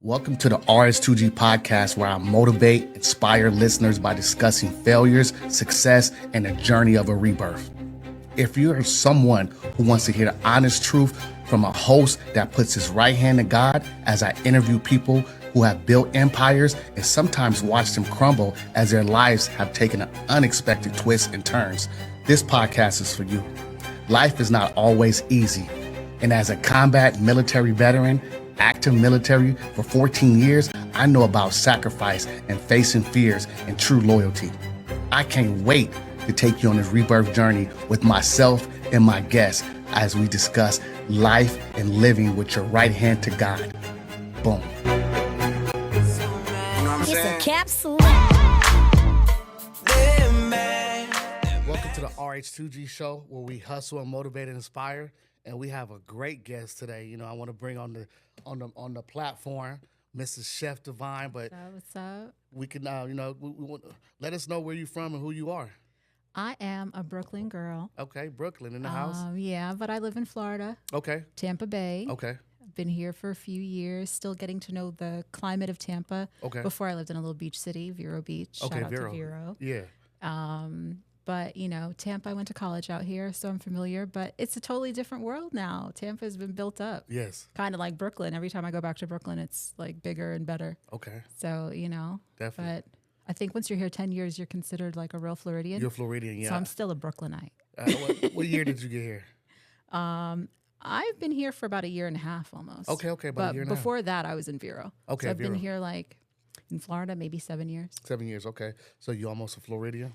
Welcome to the RS2G podcast, where I motivate, inspire listeners by discussing failures, success, and the journey of a rebirth. If you are someone who wants to hear the honest truth from a host that puts his right hand to God, as I interview people who have built empires and sometimes watched them crumble as their lives have taken an unexpected twists and turns, this podcast is for you. Life is not always easy. And as a combat military veteran, active military for 14 years, I know about sacrifice and facing fears and true loyalty. I can't wait to take you on this rebirth journey with myself and my guests as we discuss life and living with your right hand to God. Boom. It's a capsule. Welcome to the RH2G show, where we hustle and motivate and inspire. And we have a great guest today. You know, I want to bring on the platform, Mrs. Chef Divine. But What's up? we can we want, let us know where you're from and who you are. I am a Brooklyn girl. Okay, Brooklyn in the house. Yeah, but I live in Florida, Okay, Tampa Bay. okay, I've been here for a few years, still getting to know the climate of Tampa. okay. Before I lived in a little beach city, Vero Beach. Okay, Shout out Vero. to Vero. Yeah. But, you know, Tampa, I went to college out here, so I'm familiar. But it's a totally different world now. Tampa has been built up. Yes. Kind of like Brooklyn. Every time I go back to Brooklyn, it's like bigger and better. Okay. So, you know. Definitely. But I think once you're here 10 years, you're considered like a real Floridian. You're Floridian, yeah. So I'm still a Brooklynite. What year did you get here? I've been here for about a year and a half almost. Okay, about a but year and a half. before that, I was in Vero. Okay, so I've Vero. been here like in Florida, maybe 7 years. 7 years, okay. So you almost a Floridian?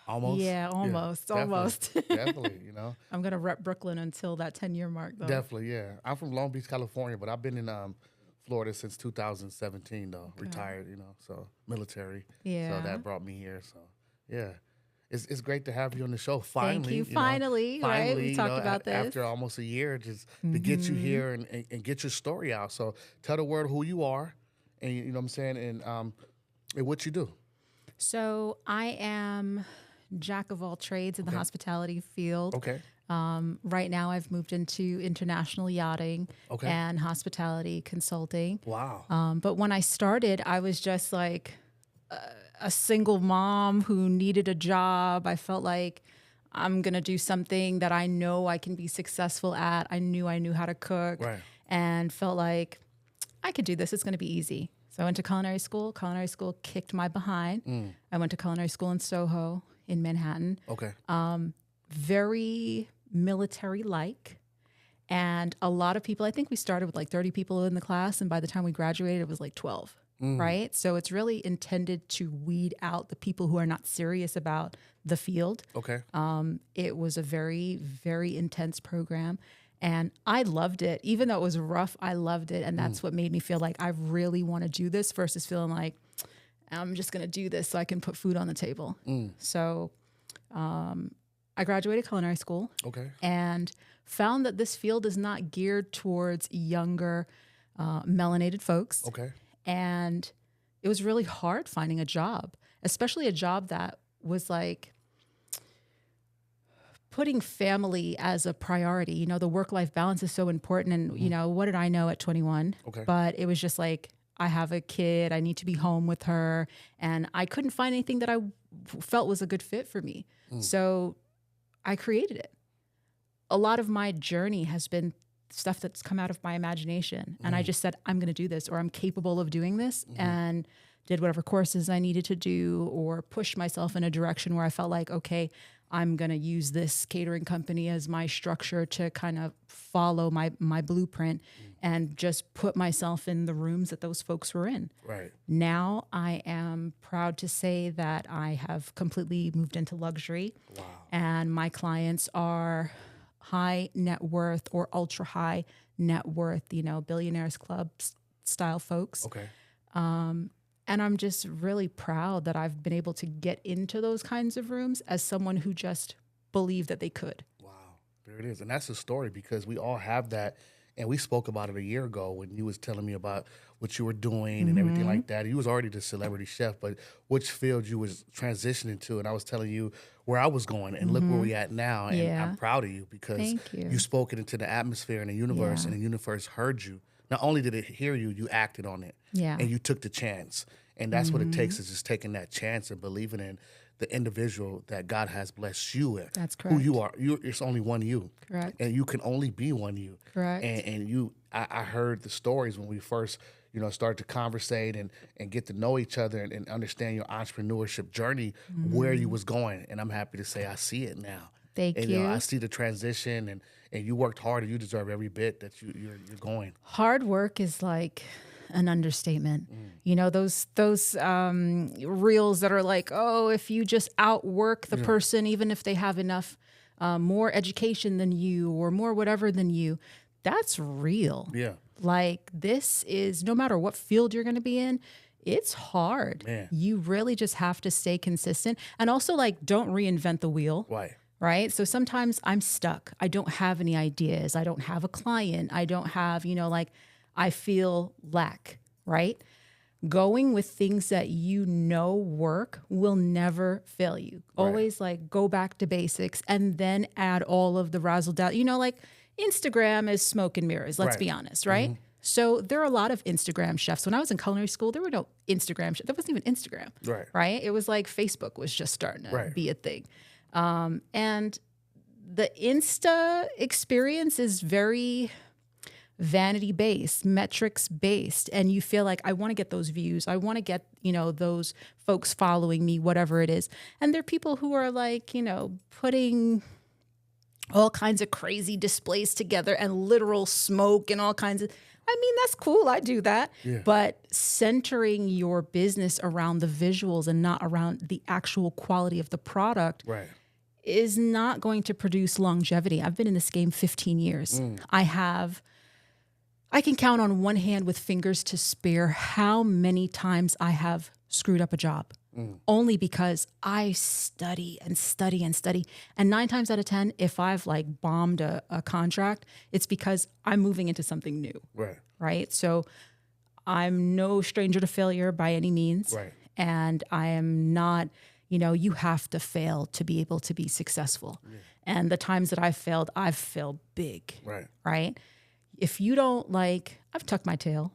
Almost? Yeah, almost, definitely, almost. Definitely, you know. I'm going to rep Brooklyn until that 10-year mark, though. Definitely, yeah. I'm from Long Beach, California, but I've been in Florida since 2017, though. Okay. Retired, you know, so military. Yeah. So that brought me here. So, yeah. It's great to have you on the show. Finally. Thank you. know, Finally, right? We talked about this. After almost a year, just to get you here and get your story out. So tell the world who you are, and you know what I'm saying, and what you do. So I am jack of all trades in the hospitality field. Okay. Right now, I've moved into international yachting and hospitality consulting. Wow. But when I started, I was just like a single mom who needed a job. I felt like I'm going to do something that I know I can be successful at. I knew how to cook, Right. and felt like I could do this. It's going to be easy. So I went to culinary school. Culinary school kicked my behind. I went to culinary school in Soho in Manhattan. Okay. Very military-like. And a lot of people, I think we started with like 30 people in the class, and by the time we graduated, it was like 12, right? So it's really intended to weed out the people who are not serious about the field. Okay. It was a very, very intense program, and I loved it. Even though it was rough, I loved it, and that's what made me feel like I really want to do this versus feeling like I'm just going to do this so I can put food on the table. So I graduated culinary school. Okay. And found that this field is not geared towards younger, melanated folks. Okay. And it was really hard finding a job, especially a job that was like putting family as a priority. You know, the work-life balance is so important. And, you know, what did I know at 21? Okay. But it was just like, I have a kid, I need to be home with her. And I couldn't find anything that I felt was a good fit for me. So I created it. A lot of my journey has been stuff that's come out of my imagination. And I just said, I'm going to do this, or I'm capable of doing this, and did whatever courses I needed to do, or pushed myself in a direction where I felt like, okay, I'm going to use this catering company as my structure to kind of follow my blueprint and just put myself in the rooms that those folks were in. Right. Now I am proud to say that I have completely moved into luxury. Wow. And my clients are high net worth or ultra high net worth, you know, billionaires club style folks. Okay. And I'm just really proud that I've been able to get into those kinds of rooms as someone who just believed that they could. Wow. There it is. And that's the story, because we all have that. And we spoke about it a year ago when you was telling me about what you were doing and everything like that. You was already the celebrity chef, but which field you was transitioning to. And I was telling you where I was going, and look where we at now. And Yeah. I'm proud of you, because Thank you. you spoke it into the atmosphere and the universe, and the universe heard you, not only did it hear you, you acted on it. Yeah. And you took the chance. And that's what it takes, is just taking that chance and believing in the individual that God has blessed you with. That's correct. Who you are. It's only one you. Correct. And you can only be one you. Correct. And I heard the stories when we first, started to conversate and get to know each other and understand your entrepreneurship journey, where you was going. And I'm happy to say I see it now. Thank and, you. I see the transition, and you worked hard, and you deserve every bit that you're going. Hard work is like an understatement. Those reels that are like, oh, if you just outwork the person, even if they have enough more education than you or more whatever than you, that's real. Yeah. Like, this is, no matter what field you're going to be in, it's hard. Man. You really just have to stay consistent, and also, like, don't reinvent the wheel. Right. So sometimes I'm stuck. I don't have any ideas. I don't have a client. I don't have, I feel lack, right? Going with things that work will never fail you. Right. Always go back to basics and then add all of the razzle dazzle. Instagram is smoke and mirrors, let's be honest, right? So there are a lot of Instagram chefs. When I was in culinary school, there were no Instagram chefs. There wasn't even Instagram, right? It was like Facebook was just starting to be a thing. And the Insta experience is very vanity based, metrics based. And you feel like, I want to get those views. I want to get, those folks following me, whatever it is. And there are people who are putting all kinds of crazy displays together and literal smoke and all kinds of, that's cool. I do that. Yeah. But centering your business around the visuals and not around the actual quality of the product is not going to produce longevity. I've been in this game 15 years. I can count on one hand with fingers to spare how many times I have screwed up a job. Only because I study and study and study. And 9 times out of 10, if I've bombed a contract, it's because I'm moving into something new. Right. So I'm no stranger to failure by any means. And I am not, you have to fail to be able to be successful. And the times that I've failed big. Right. If you don't I've tucked my tail.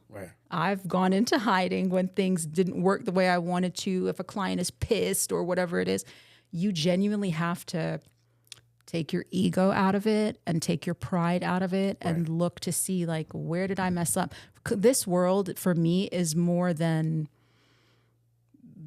I've gone into hiding when things didn't work the way I wanted to. If a client is pissed or whatever it is, you genuinely have to take your ego out of it and take your pride out of it and look to see where did I mess up? This world for me is more than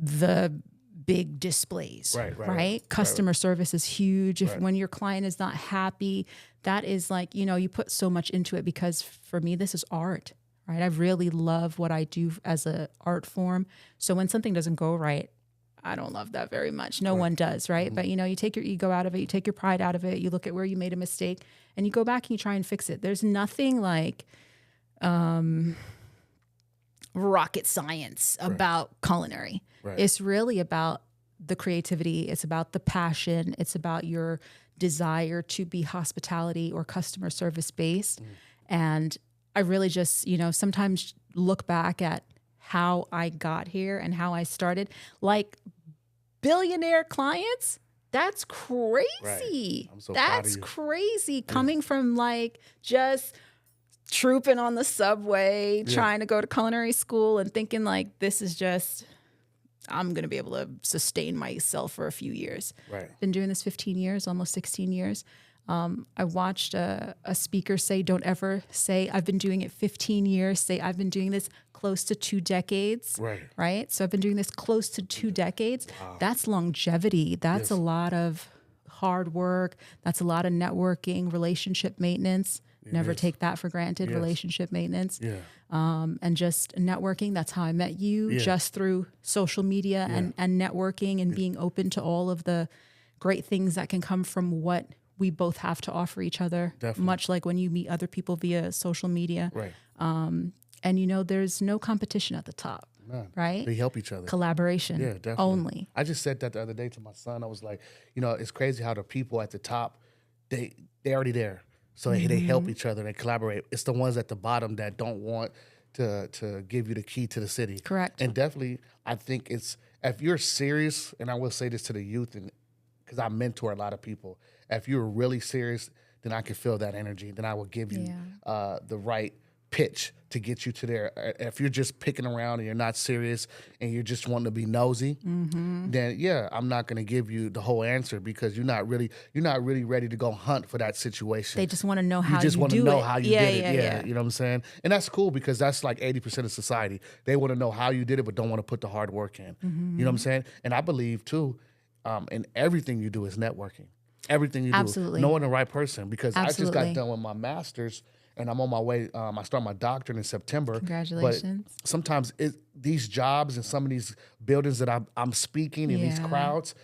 the big displays, right? Customer service is huge. When your client is not happy, that is you put so much into it, because for me, this is art, right? I really love what I do as an art form. So when something doesn't go right, I don't love that very much. No one does, right? But you take your ego out of it, you take your pride out of it, you look at where you made a mistake and you go back and you try and fix it. There's nothing rocket science about culinary. It's really about the creativity. It's about the passion. It's about your desire to be hospitality or customer service based. And I really just, sometimes look back at how I got here and how I started. Billionaire clients, that's crazy. I'm so that's proud of you. Crazy. Coming from just trooping on the subway, trying to go to culinary school and thinking this is just, I'm going to be able to sustain myself for a few years. Been doing this 15 years, almost 16 years. I watched a speaker say, don't ever say I've been doing it 15 years. Say I've been doing this close to 2 decades. Right. So I've been doing this close to 2 decades. Wow. That's longevity. That's a lot of hard work. That's a lot of networking, relationship maintenance. Never take that for granted, relationship maintenance. And just networking. That's how I met you, just through social media and networking and being open to all of the great things that can come from what we both have to offer each other. Definitely. Much like when you meet other people via social media. And there's no competition at the top. Right? They help each other. Collaboration. Yeah, definitely. Only. I just said that the other day to my son. I was like, it's crazy how the people at the top, they're already there. So they help each other and collaborate. It's the ones at the bottom that don't want to give you the key to the city. Correct. And definitely, I think if you're serious, and I will say this to the youth, and because I mentor a lot of people, if you're really serious, then I can feel that energy. Then I will give you the right pitch to get you to there. If you're just picking around and you're not serious and you're just wanting to be nosy, then yeah, I'm not going to give you the whole answer because you're not really ready to go hunt for that situation. They just want to know how you do it. You just want to know how you did it. Yeah. You know what I'm saying? And that's cool because that's like 80% of society. They want to know how you did it, but don't want to put the hard work in. You know what I'm saying? And I believe too, in everything you do is networking. Everything you do, Absolutely. knowing the right person. Because Absolutely. I just got done with my master's. And I'm on my way. I start my doctorate in September. Congratulations. But sometimes these jobs and some of these buildings that I'm speaking in these crowds,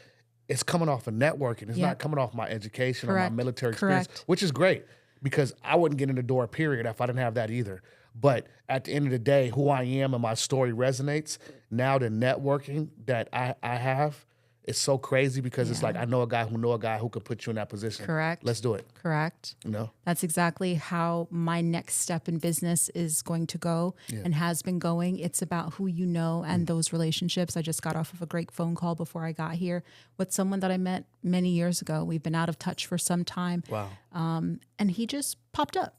it's coming off of networking. It's not coming off my education or my military experience, which is great because I wouldn't get in the door, period, if I didn't have that either. But at the end of the day, who I am and my story resonates. Now the networking that I have, it's so crazy because it's like I know a guy who could put you in that position. Correct. Let's do it. Correct. You know? That's exactly how my next step in business is going to go and has been going. It's about who you know and those relationships. I just got off of a great phone call before I got here with someone that I met many years ago. We've been out of touch for some time. Wow. And he just popped up,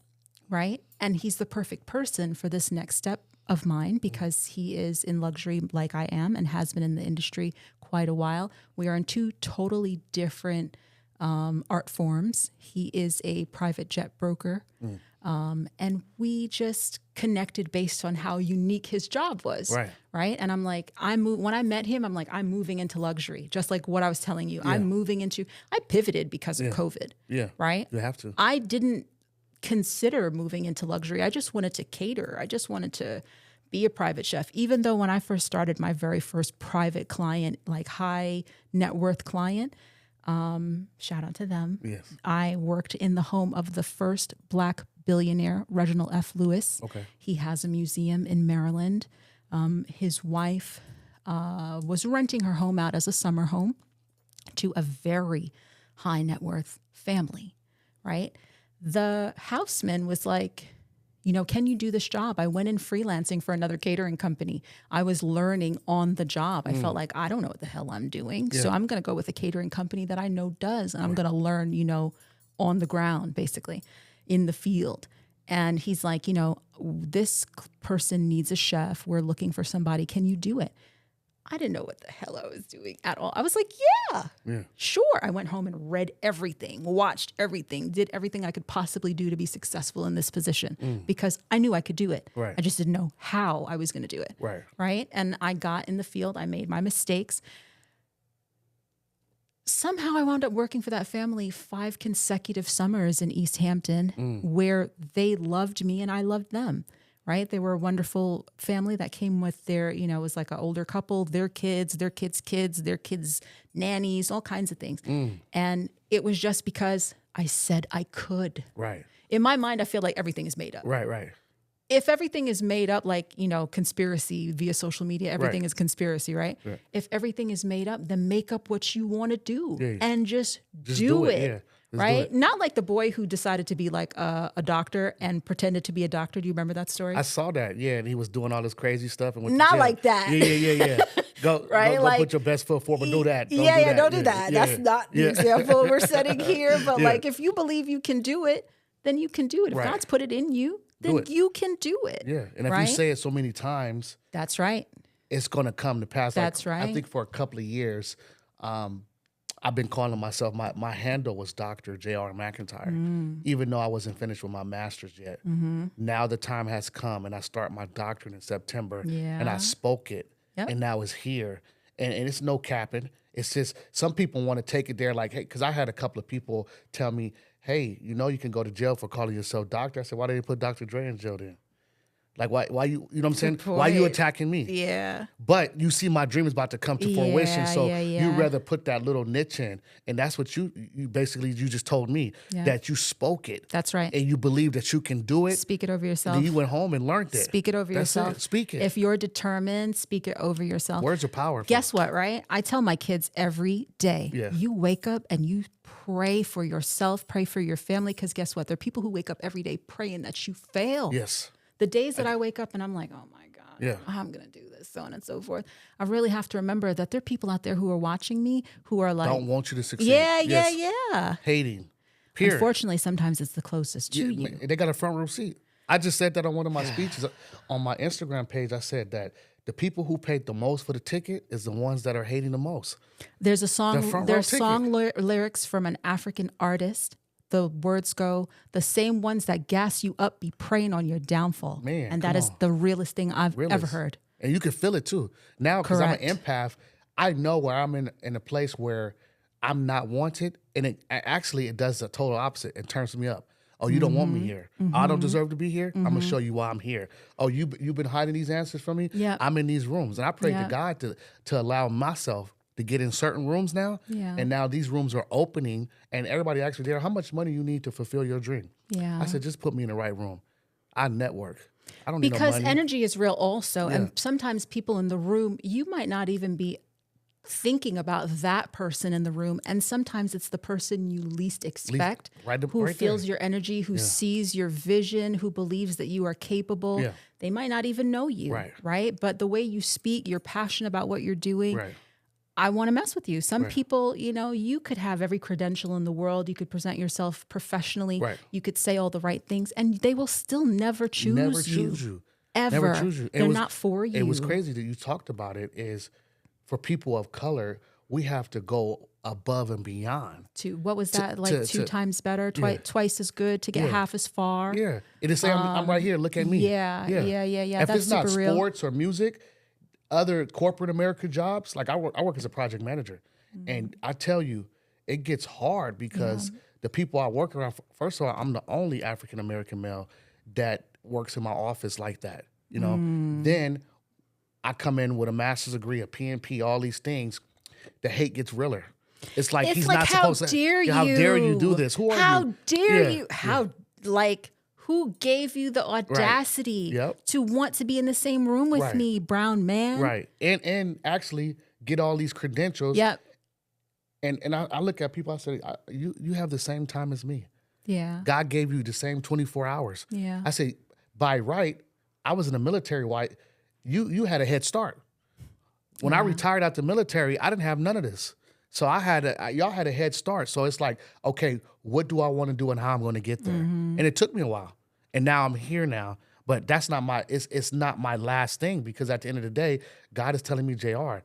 right? And he's the perfect person for this next step of mine because he is in luxury like I am and has been in the industry quite a while. We are in two totally different art forms. He is a private jet broker. And we just connected based on how unique his job was. Right. And I'm like, when I met him, I'm like, I'm moving into luxury, just like what I was telling you. I pivoted because of COVID. Yeah. Right. You have to. I didn't consider moving into luxury. I just wanted to cater. I just wanted to be a private chef. Even though when I first started my very first private client, like high net worth client, shout out to them. Yes. I worked in the home of the first Black billionaire, Reginald F. Lewis. Okay. He has a museum in Maryland. His wife was renting her home out as a summer home to a very high net worth family, right? The houseman was like, can you do this job? I went in freelancing for another catering company. I was learning on the job. I felt like I don't know what the hell I'm doing. So I'm going to go with a catering company that I know does. And I'm going to learn, on the ground, basically, in the field. And he's like, this person needs a chef. We're looking for somebody. Can you do it? I didn't know what the hell I was doing at all. I was like, yeah, sure. I went home and read everything, watched everything, did everything I could possibly do to be successful in this position because I knew I could do it. Right. I just didn't know how I was going to do it. Right. And I got in the field. I made my mistakes. Somehow I wound up working for that family 5 consecutive summers in East Hampton where they loved me and I loved them. Right. They were a wonderful family that came with their, it was like an older couple, their kids, their kids' nannies, all kinds of things. And it was just because I said I could. Right. In my mind, I feel like everything is made up. Right. If everything is made up, like, conspiracy via social media, everything is conspiracy, right? If everything is made up, then make up what you want to do and just do it. Yeah. Right? Not like the boy who decided to be like a doctor and pretended to be a doctor. Do you remember that story? I saw that, and he was doing all this crazy stuff. And went Not to jail. like that. Yeah. Go, right? Go put your best foot forward. Don't do that. Don't do that. That's not the example we're setting here. But like, if you believe you can do it, then you can do it. If God's put it in you, then you can do it. Yeah, and if you say it so many times, that's right. It's going to come to pass. That's right. I think for a couple of years, I've been calling myself, my handle was Dr. J.R. McIntyre, even though I wasn't finished with my master's yet. Now the time has come, and I start my doctorate in September, and I spoke it, and now it's here. And it's no capping. It's just some people want to take it there like, hey, because I had a couple of people tell me, hey, you can go to jail for calling yourself doctor. I said, why did they put Dr. Dre in jail then? Like, why you know what I'm saying? Why are you attacking me? Yeah. But you see my dream is about to come to fruition, so you rather put that little niche in. And that's what you basically just told me, that you spoke it. That's right. And you believe that you can do it. Speak it over yourself. Then you went home and learned it. Speak it over yourself. Speak it. If you're determined, speak it over yourself. Words are powerful. Guess what, right? I tell my kids every day, you wake up and you pray for yourself, pray for your family, because guess what? There are people who wake up every day praying that you fail. Yes. The days that I wake up and I'm like, oh my God, I'm going to do this, so on and so forth. I really have to remember that there are people out there who are watching me who are like, don't want you to succeed. Yeah. Hating. Period. Unfortunately, sometimes it's the closest to you. They got a front row seat. I just said that on one of my speeches on my Instagram page. I said that the people who paid the most for the ticket is the ones that are hating the most. There's a song, there's lyrics from an African artist. The words go, the same ones that gas you up be preying on your downfall. Man, and that is the realest thing I've ever heard. And you can feel it too. Now, because I'm an empath, I know where I'm in a place where I'm not wanted. And it does the total opposite. It turns me up. Oh, you don't want me here. I don't deserve to be here. I'm going to show you why I'm here. Oh, you've been hiding these answers from me? Yeah. I'm in these rooms. And I pray to God to allow myself to get in certain rooms now. Yeah. And now these rooms are opening. And everybody asks me, how much money you need to fulfill your dream? Yeah. I said, just put me in the right room. I network. I don't need no because money. energy is real also. And sometimes people in the room, you might not even be thinking about that person in the room. And sometimes it's the person you least expect, who feels your energy, who sees your vision, who believes that you are capable. Yeah. They might not even know you, right? But the way you speak, you're passionate about what you're doing. Right. I want to mess with you. Some people, you could have every credential in the world. You could present yourself professionally. Right. You could say all the right things, and they will still never choose you. Never choose you. Ever. Never choose you. They're not for you. It was crazy that you talked about it is for people of color, we have to go above and beyond. What was that? Two times better, twice as good, to get half as far. Yeah. It is saying, I'm right here, look at me. Yeah. If that's it's not super sports or music, other corporate America jobs, like I work as a project manager. And I tell you, it gets hard because the people I work around, first of all, I'm the only African-American male that works in my office like that. Then I come in with a master's degree, a PNP, all these things. The hate gets realer. It's like he's not supposed to. How dare you do this? Who are you? How dare you? Who gave you the audacity to want to be in the same room with me, brown man? Right. And actually get all these credentials. Yep. And I look at people, I say, you have the same time as me. Yeah. God gave you the same 24 hours. Yeah. I say, by right, I was in the military. Why? You had a head start. When I retired out the military, I didn't have none of this. So y'all had a head start. So it's like, okay, what do I want to do and how I'm going to get there? And it took me a while. And now I'm here now. But that's not it's not my last thing, because at the end of the day, God is telling me, JR,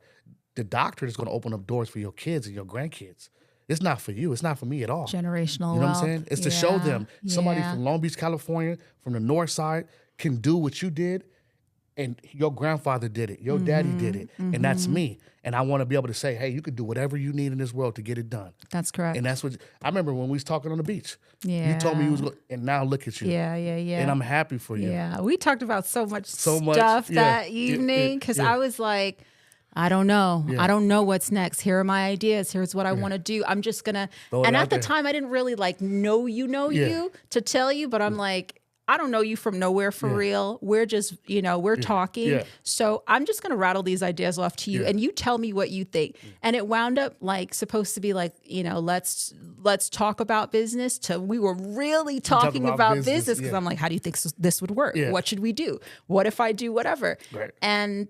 the doctorate is going to open up doors for your kids and your grandkids. It's not for you. It's not for me at all. Generational You know wealth. what I'm saying? It's to show them somebody from Long Beach, California, from the north side can do what you did. And your grandfather did it. Your daddy did it. And that's me. And I want to be able to say, hey, you could do whatever you need in this world to get it done. That's correct. And that's what I remember when we was talking on the beach. Yeah. You told me you was going, and now look at you. Yeah. And I'm happy for you. Yeah. We talked about so much stuff that evening, because I was like, I don't know. I don't know what's next. Here are my ideas. Here's what I want to do. I'm just going to. And at the time, I didn't really know you to tell you, but I'm like, I don't know you from nowhere for real. We're just, we're talking. Yeah. So I'm just going to rattle these ideas off to you and you tell me what you think. And it wound up supposed to be let's talk about business, to we were really talking about business, because I'm like, how do you think this would work? Yeah. What should we do? What if I do whatever? Right. And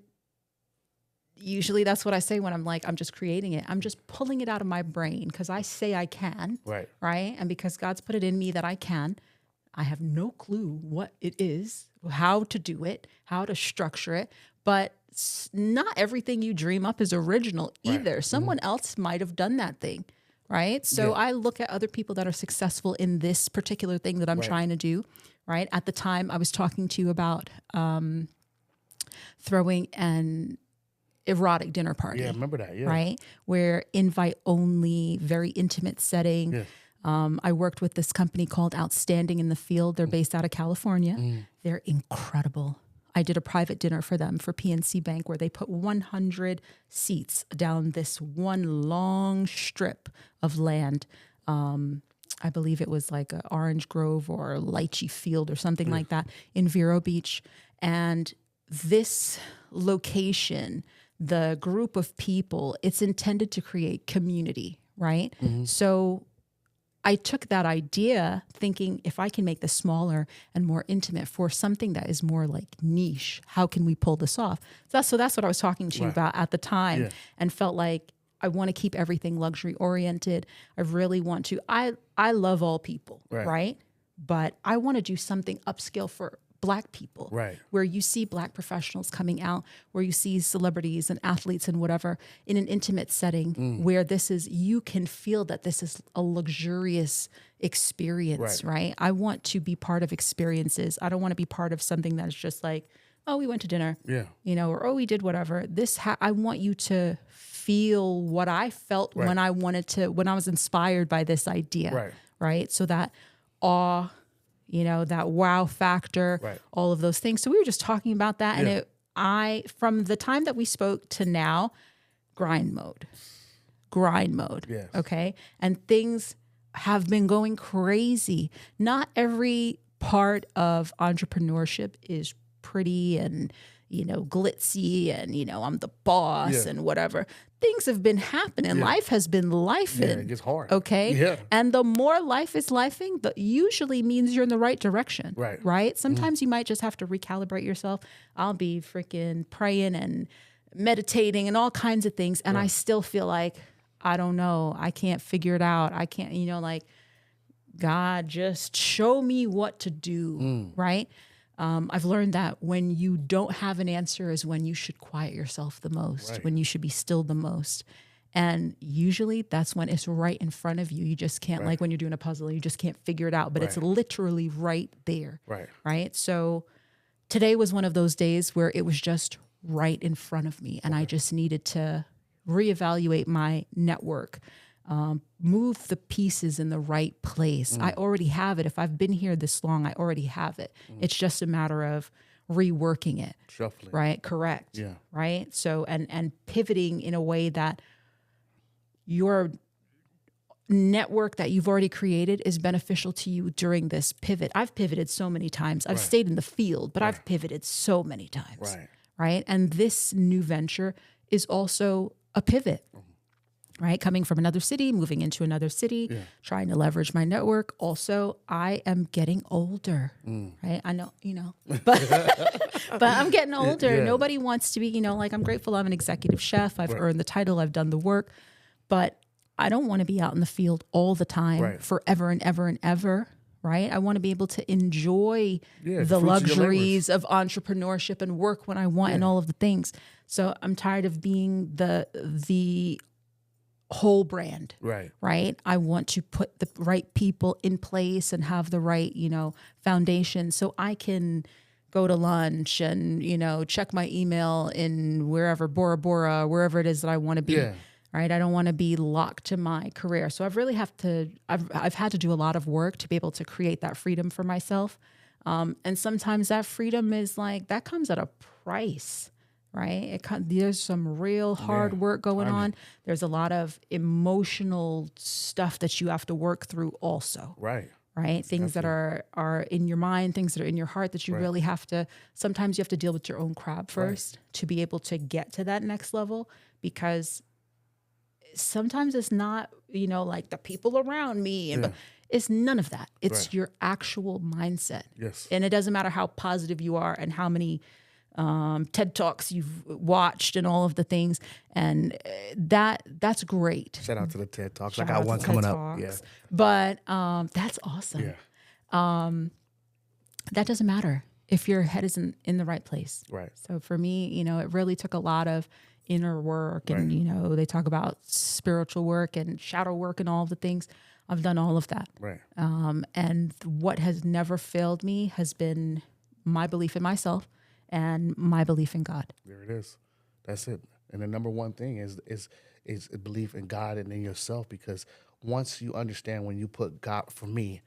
usually that's what I say when I'm like, I'm just creating it. I'm just pulling it out of my brain because I say I can. Right. Right. And because God's put it in me that I can. I have no clue what it is, how to do it, how to structure it, but not everything you dream up is original either. Right. Someone else might have done that thing, right? So I look at other people that are successful in this particular thing that I'm trying to do, right? At the time, I was talking to you about throwing an erotic dinner party. Yeah, I remember that, right? Where invite only, very intimate setting. Yeah. I worked with this company called Outstanding in the Field. They're based out of California. They're incredible. I did a private dinner for them for PNC Bank, where they put 100 seats down this one long strip of land. I believe it was like an orange grove or lychee field or something like that in Vero Beach. And this location, the group of people, it's intended to create community, right? So I took that idea thinking, if I can make this smaller and more intimate for something that is more like niche, how can we pull this off? So that's what I was talking to you about at the time, and felt like I want to keep everything luxury oriented. I really want to. I love all people, right? But I want to do something upscale Black people, Right. where you see Black professionals coming out, where you see celebrities and athletes and whatever in an intimate setting where you can feel that this is a luxurious experience, right? I want to be part of experiences. I don't want to be part of something that's just like, oh, we went to dinner, or, oh, we did whatever. I want you to feel what I felt when I was inspired by this idea, right? So that awe, that wow factor, all of those things. So we were just talking about that. And from the time that we spoke to now, grind mode. Yes. Okay. And things have been going crazy. Not every part of entrepreneurship is pretty and, glitzy and, I'm the boss and whatever. Things have been happening. Life has been lifing. Yeah, it gets hard. Okay. Yeah. And the more life is lifing, that usually means you're in the right direction. Right. Sometimes you might just have to recalibrate yourself. I'll be freaking praying and meditating and all kinds of things. And I still feel like, I don't know. I can't figure it out. I can't, God, just show me what to do. Right. I've learned that when you don't have an answer is when you should quiet yourself the most, when you should be still the most. And usually that's when it's right in front of you. You just can't, like when you're doing a puzzle, you just can't figure it out, but it's literally right there. Right. So today was one of those days where it was just right in front of me. And I just needed to reevaluate my network, move the pieces in the right place. I already have it. If I've been here this long, I already have it. It's just a matter of reworking it. Shuffling. Right? Correct. Yeah. Right? So, and pivoting in a way that your network that you've already created is beneficial to you during this pivot. I've pivoted so many times. I've stayed in the field, but I've pivoted so many times. Right? And this new venture is also a pivot. Right? Coming from another city, moving into another city, trying to leverage my network. Also, I am getting older, right? I know, but I'm getting older. Nobody wants to be, like, I'm grateful I'm an executive chef. I've earned the title. I've done the work, but I don't want to be out in the field all the time forever and ever and ever. Right? I want to be able to enjoy the luxuries of entrepreneurship and work when I want and all of the things. So I'm tired of being the whole brand, right? I want to put the right people in place and have the right, foundation so I can go to lunch and, check my email in wherever, Bora Bora, wherever it is that I want to be, right? I don't want to be locked to my career. So I've had to do a lot of work to be able to create that freedom for myself. And sometimes that freedom is like, that comes at a price. Right? There's some real hard work going on. There's a lot of emotional stuff that you have to work through also. Right? Things that are in your mind, things that are in your heart that you really have to, sometimes you have to deal with your own crap first to be able to get to that next level, because sometimes it's not, like the people around me, but it's none of that. It's your actual mindset. Yes. And it doesn't matter how positive you are and how many TED Talks you've watched and all of the things, and that's great. Shout out to the TED Talks. I got one coming up. Yeah. But that's awesome. Yeah. That doesn't matter if your head isn't in the right place. Right. So for me, it really took a lot of inner work, and they talk about spiritual work and shadow work and all of the things. I've done all of that. Right. And what has never failed me has been my belief in myself and my belief in God. There it is. That's it. And the number one thing is a belief in God and in yourself, because once you understand, when you put God, for me,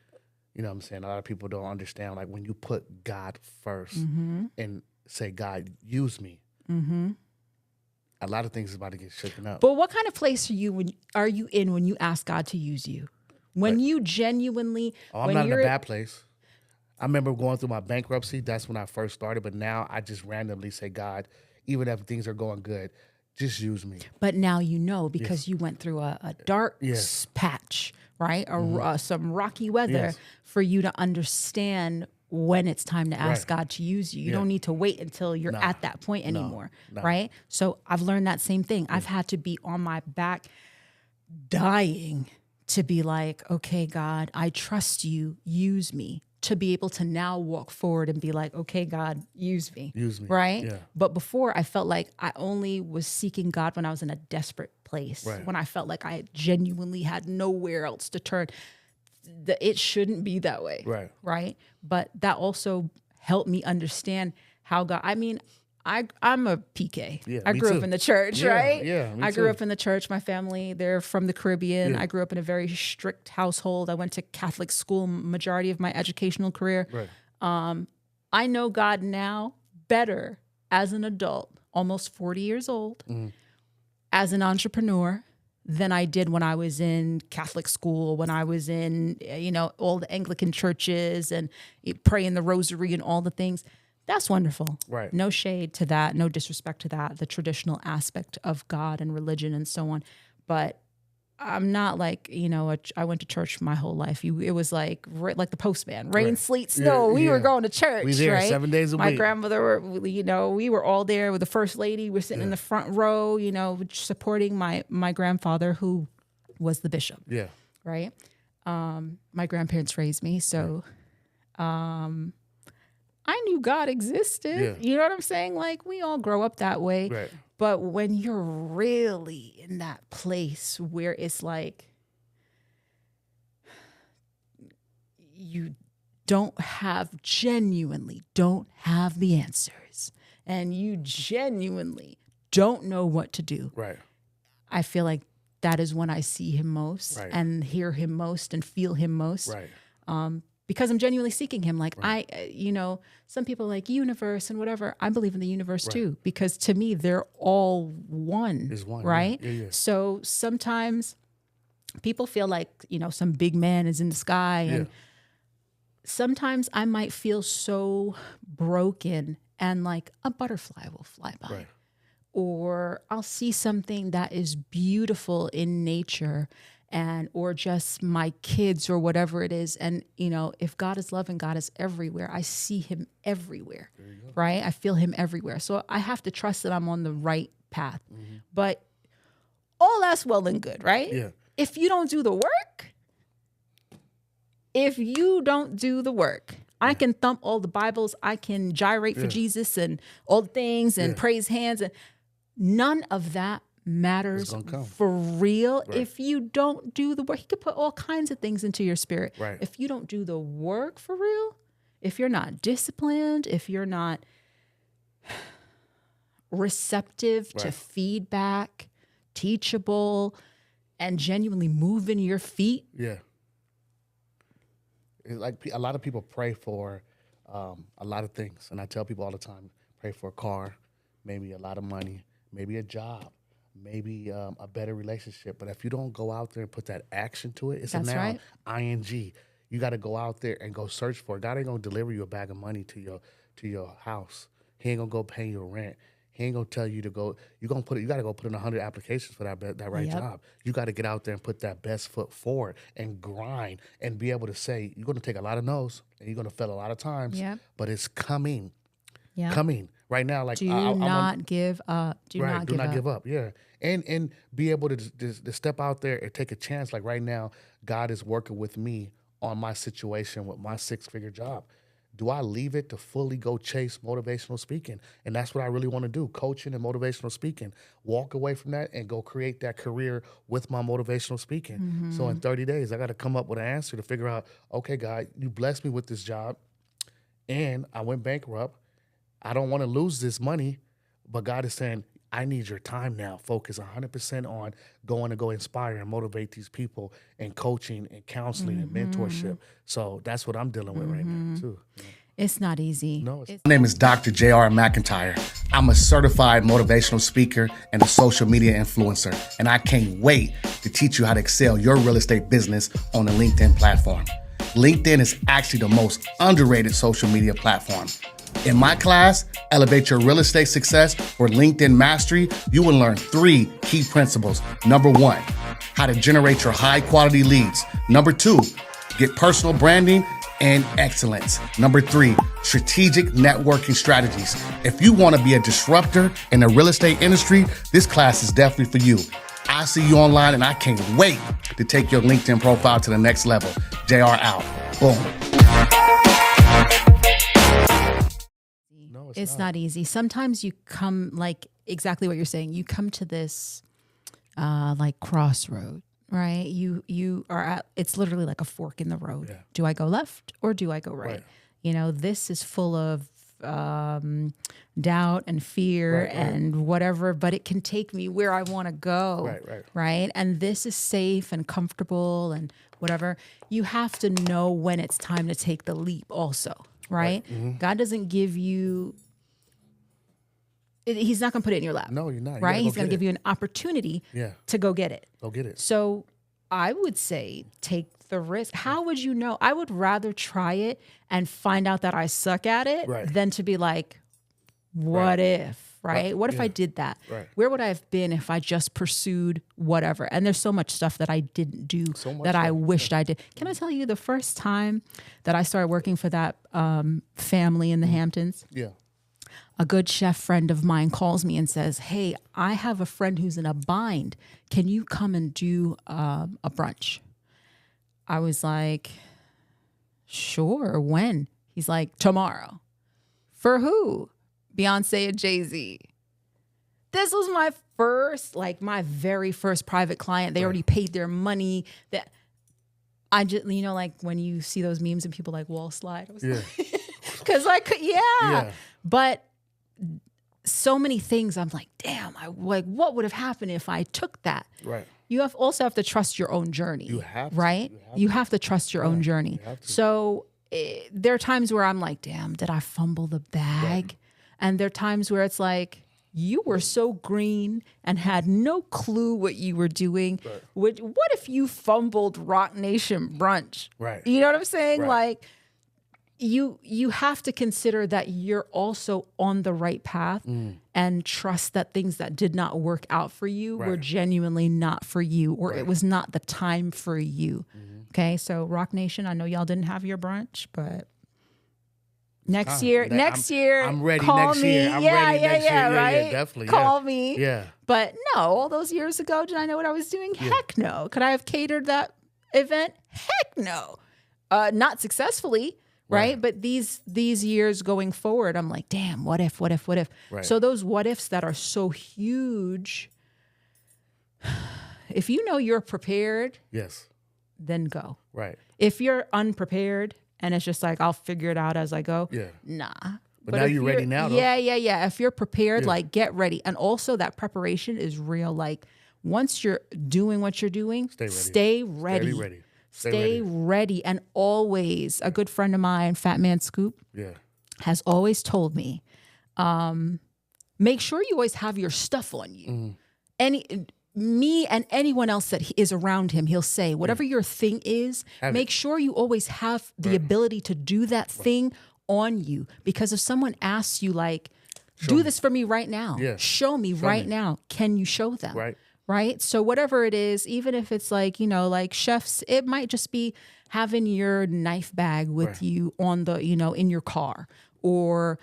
a lot of people don't understand, like when you put God first and say, God, use me, a lot of things is about to get shaken up. But what kind of place are you in when you ask God to use you? When you genuinely... I'm not in a bad place. I remember going through my bankruptcy. That's when I first started. But now I just randomly say, God, even if things are going good, just use me. But now because you went through a dark patch, right? Some rocky weather for you to understand when it's time to ask God to use you. You don't need to wait until you're at that point anymore, right? So I've learned that same thing. I've had to be on my back dying to be like, okay, God, I trust you. Use me. to be able to now walk forward and be like, okay, God, use me. Use me. Right? Yeah. But before, I felt like I only was seeking God when I was in a desperate place, Right. when I felt like I genuinely had nowhere else to turn. It shouldn't be that way. Right. Right? But that also helped me understand how God, I mean, I'm a PK. Yeah, I me grew too. up in the church, Yeah, right? yeah, me I grew too. up in the church. My family, they're from the Caribbean. Yeah. I grew up in a very strict household. I went to Catholic school majority of my educational career. Right. I know God now better as an adult, almost 40 years old, as an entrepreneur than I did when I was in Catholic school, when I was in, all the Anglican churches and praying the rosary and all the things. That's wonderful. Right. No shade to that, no disrespect to that, the traditional aspect of God and religion and so on. But I'm not like, I went to church my whole life. It was like the postman, rain, Right. sleet, snow. Yeah, we were yeah. going to church, We there right? 7 days a My week. grandmother, we were all there with the first lady. We're sitting in the front row, supporting my grandfather who was the bishop. Yeah. Right. My grandparents raised me. So, I knew God existed. Yeah. You know what I'm saying? Like, we all grow up that way. Right. But when you're really in that place where it's like you genuinely don't have the answers, and you genuinely don't know what to do, Right. I feel like that is when I see him most Right. and hear him most and feel him most. Right. Because I'm genuinely seeking him. Like some people like universe and whatever. I believe in the universe too, because to me, they're all one, Is one, right? yeah, yeah. So sometimes people feel like, some big man is in the sky. And sometimes I might feel so broken and like a butterfly will fly by. Right. Or I'll see something that is beautiful in nature or just my kids or whatever it is. And, if God is love and God is everywhere, I see him everywhere, right? I feel him everywhere. So I have to trust that I'm on the right path. Mm-hmm. But all that's well and good, right? Yeah. If you don't do the work, I can thump all the Bibles. I can gyrate for Jesus and all the things and praise hands. And none of that matters for real. Right. If you don't do the work, he could put all kinds of things into your spirit. Right. If you don't do the work for real, if you're not disciplined, if you're not receptive to feedback, teachable, and genuinely moving your feet. Yeah. It's like a lot of people pray for a lot of things. And I tell people all the time, pray for a car, maybe a lot of money, maybe a job, maybe a better relationship. But if you don't go out there and put that action to it, it's That's a noun, right. ing. You got to go out there and go search for it. God ain't gonna deliver you a bag of money to your house. He ain't gonna go pay your rent. He ain't gonna tell you to go. You got to go put in 100 applications for that right job. You got to get out there and put that best foot forward and grind and be able to say you're gonna take a lot of no's and you're gonna fail a lot of times. Yep. But it's coming. Yeah. Coming right now. Like Do not give up. Do not give up. Yeah, and be able to step out there and take a chance. Like right now, God is working with me on my situation with my 6-figure job. Do I leave it to fully go chase motivational speaking? And that's what I really want to do, coaching and motivational speaking. Walk away from that and go create that career with my motivational speaking. Mm-hmm. So in 30 days, I got to come up with an answer to figure out, okay, God, you blessed me with this job and I went bankrupt. I don't want to lose this money, but God is saying, I need your time now. Focus 100% on going to go inspire and motivate these people and coaching and counseling and mentorship. So that's what I'm dealing with right now too. Yeah. It's not easy. No, it's My name is Dr. J.R. McIntyre. I'm a certified motivational speaker and a social media influencer, and I can't wait to teach you how to excel your real estate business on the LinkedIn platform. LinkedIn is actually the most underrated social media platform. In my class, Elevate Your Real Estate Success or LinkedIn Mastery, you will learn 3 key principles. Number 1, how to generate your high quality leads. Number 2, get personal branding and excellence. Number 3, strategic networking strategies. If you want to be a disruptor in the real estate industry, this class is definitely for you. I see you online and I can't wait to take your LinkedIn profile to the next level. JR out. Boom. it's not easy. Sometimes you come, like exactly what you're saying. You come to this like crossroad, right? You are at, it's literally like a fork in the road. Yeah. Do I go left or do I go right? You know, this is full of doubt and fear and whatever, but it can take me where I want to go. Right. And this is safe and comfortable and whatever. You have to know when it's time to take the leap also. Right. God doesn't give you, he's not going to put it in your lap. No, you're not. Right. He's going to give you an opportunity to go get it. Go get it. So I would say take the risk. How would you know? I would rather try it and find out that I suck at it than to be like, what if, right? What if I did that? Where would I have been if I just pursued whatever? And there's so much stuff that I didn't do that I wished I did. Can I tell you the first time that I started working for that family in the Hamptons? Yeah. A good chef friend of mine calls me and says, hey, I have a friend who's in a bind. Can you come and do a brunch? I was like, sure, when? He's like, tomorrow. For who? Beyonce and Jay-Z. This was my first, like my very first private client. They already paid their money. That I just, you know, like when you see those memes and people like wall slide. I was like, because I could, But so many things, I'm like, damn, what would have happened if I took that? Right. You also have to trust your own journey. You have to. Right? You have to trust your own journey. So there are times where I'm like, damn, did I fumble the bag? Right. And there are times where it's like, you were so green and had no clue what you were doing. Right. What if you fumbled Rock Nation brunch? Right. You know what I'm saying? Right. Like, you have to consider that you're also on the right path and trust that things that did not work out for you were genuinely not for you, or it was not the time for you. Okay, so Rock Nation, I know y'all didn't have your brunch, but next year, I'm ready. Call next me. Year. I'm ready next year. Right? Yeah, definitely. Call me. Yeah. But no, all those years ago, did I know what I was doing? Heck no. Could I have catered that event? Heck no. Not successfully. Right. But these years going forward, I'm like, damn, what if? Right. So those what ifs that are so huge, if you know you're prepared, then go. Right. If you're unprepared and it's just like, I'll figure it out as I go. Nah. But now you're ready now, though. Yeah. If you're prepared, like get ready. And also that preparation is real. Like once you're doing what you're doing, stay ready. Stay ready. And always, a good friend of mine, Fat Man Scoop, has always told me, make sure you always have your stuff on you. Me and anyone else that is around him, he'll say, whatever your thing is, make sure you always have the ability to do that thing on you. Because if someone asks you, like, do this for me right now, show me right now, can you show them? Right. So whatever it is, even if it's like, you know, like chefs, it might just be having your knife bag with you on the, you know, in your car, or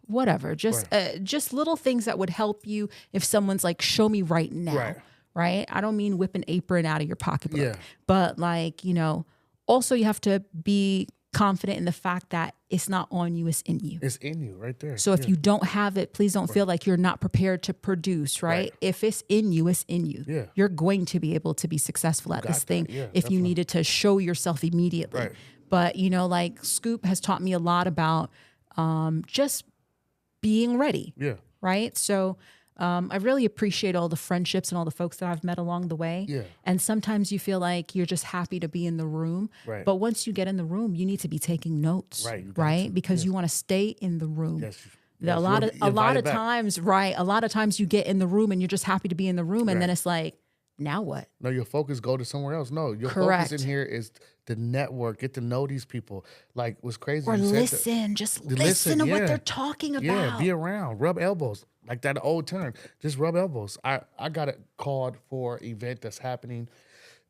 whatever, just little things that would help you if someone's like, show me right now. Right. I don't mean whip an apron out of your pocketbook, but like, you know, also you have to be confident in the fact that it's not on you, it's in you. It's in you right there. So if you don't have it, please don't feel like you're not prepared to produce, right? If it's in you, it's in you. You're going to be able to be successful at this thing if you needed to show yourself immediately. But, you know, like Scoop has taught me a lot about just being ready. Right? So I really appreciate all the friendships and all the folks that I've met along the way. And sometimes you feel like you're just happy to be in the room. But once you get in the room, you need to be taking notes, right? Because you want to stay in the room. A lot of times, a lot of times you get in the room and you're just happy to be in the room. And then it's like, now what? No, your focus go to somewhere else. No, your focus in here is the network, get to know these people. Like what's crazy. Or listen, just listen to what they're talking about. Yeah, be around, rub elbows. Like that old term, just rub elbows. I got it called for an event that's happening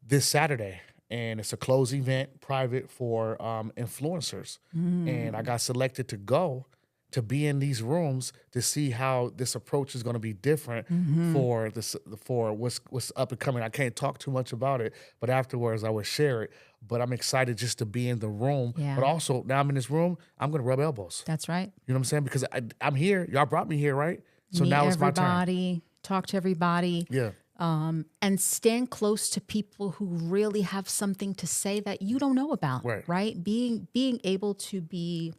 this Saturday. And it's a closed event, private for influencers. And I got selected to go. to be in these rooms to see how this approach is going to be different for this, for what's up and coming. I can't talk too much about it, but afterwards I will share it. But I'm excited just to be in the room. Yeah. But also now I'm in this room, I'm going to rub elbows. That's right. You know what I'm saying? Because I'm here. Y'all brought me here, right? So Meet now it's my turn. everybody, talk to everybody. Yeah. And stand close to people who really have something to say that you don't know about, right? Being able to be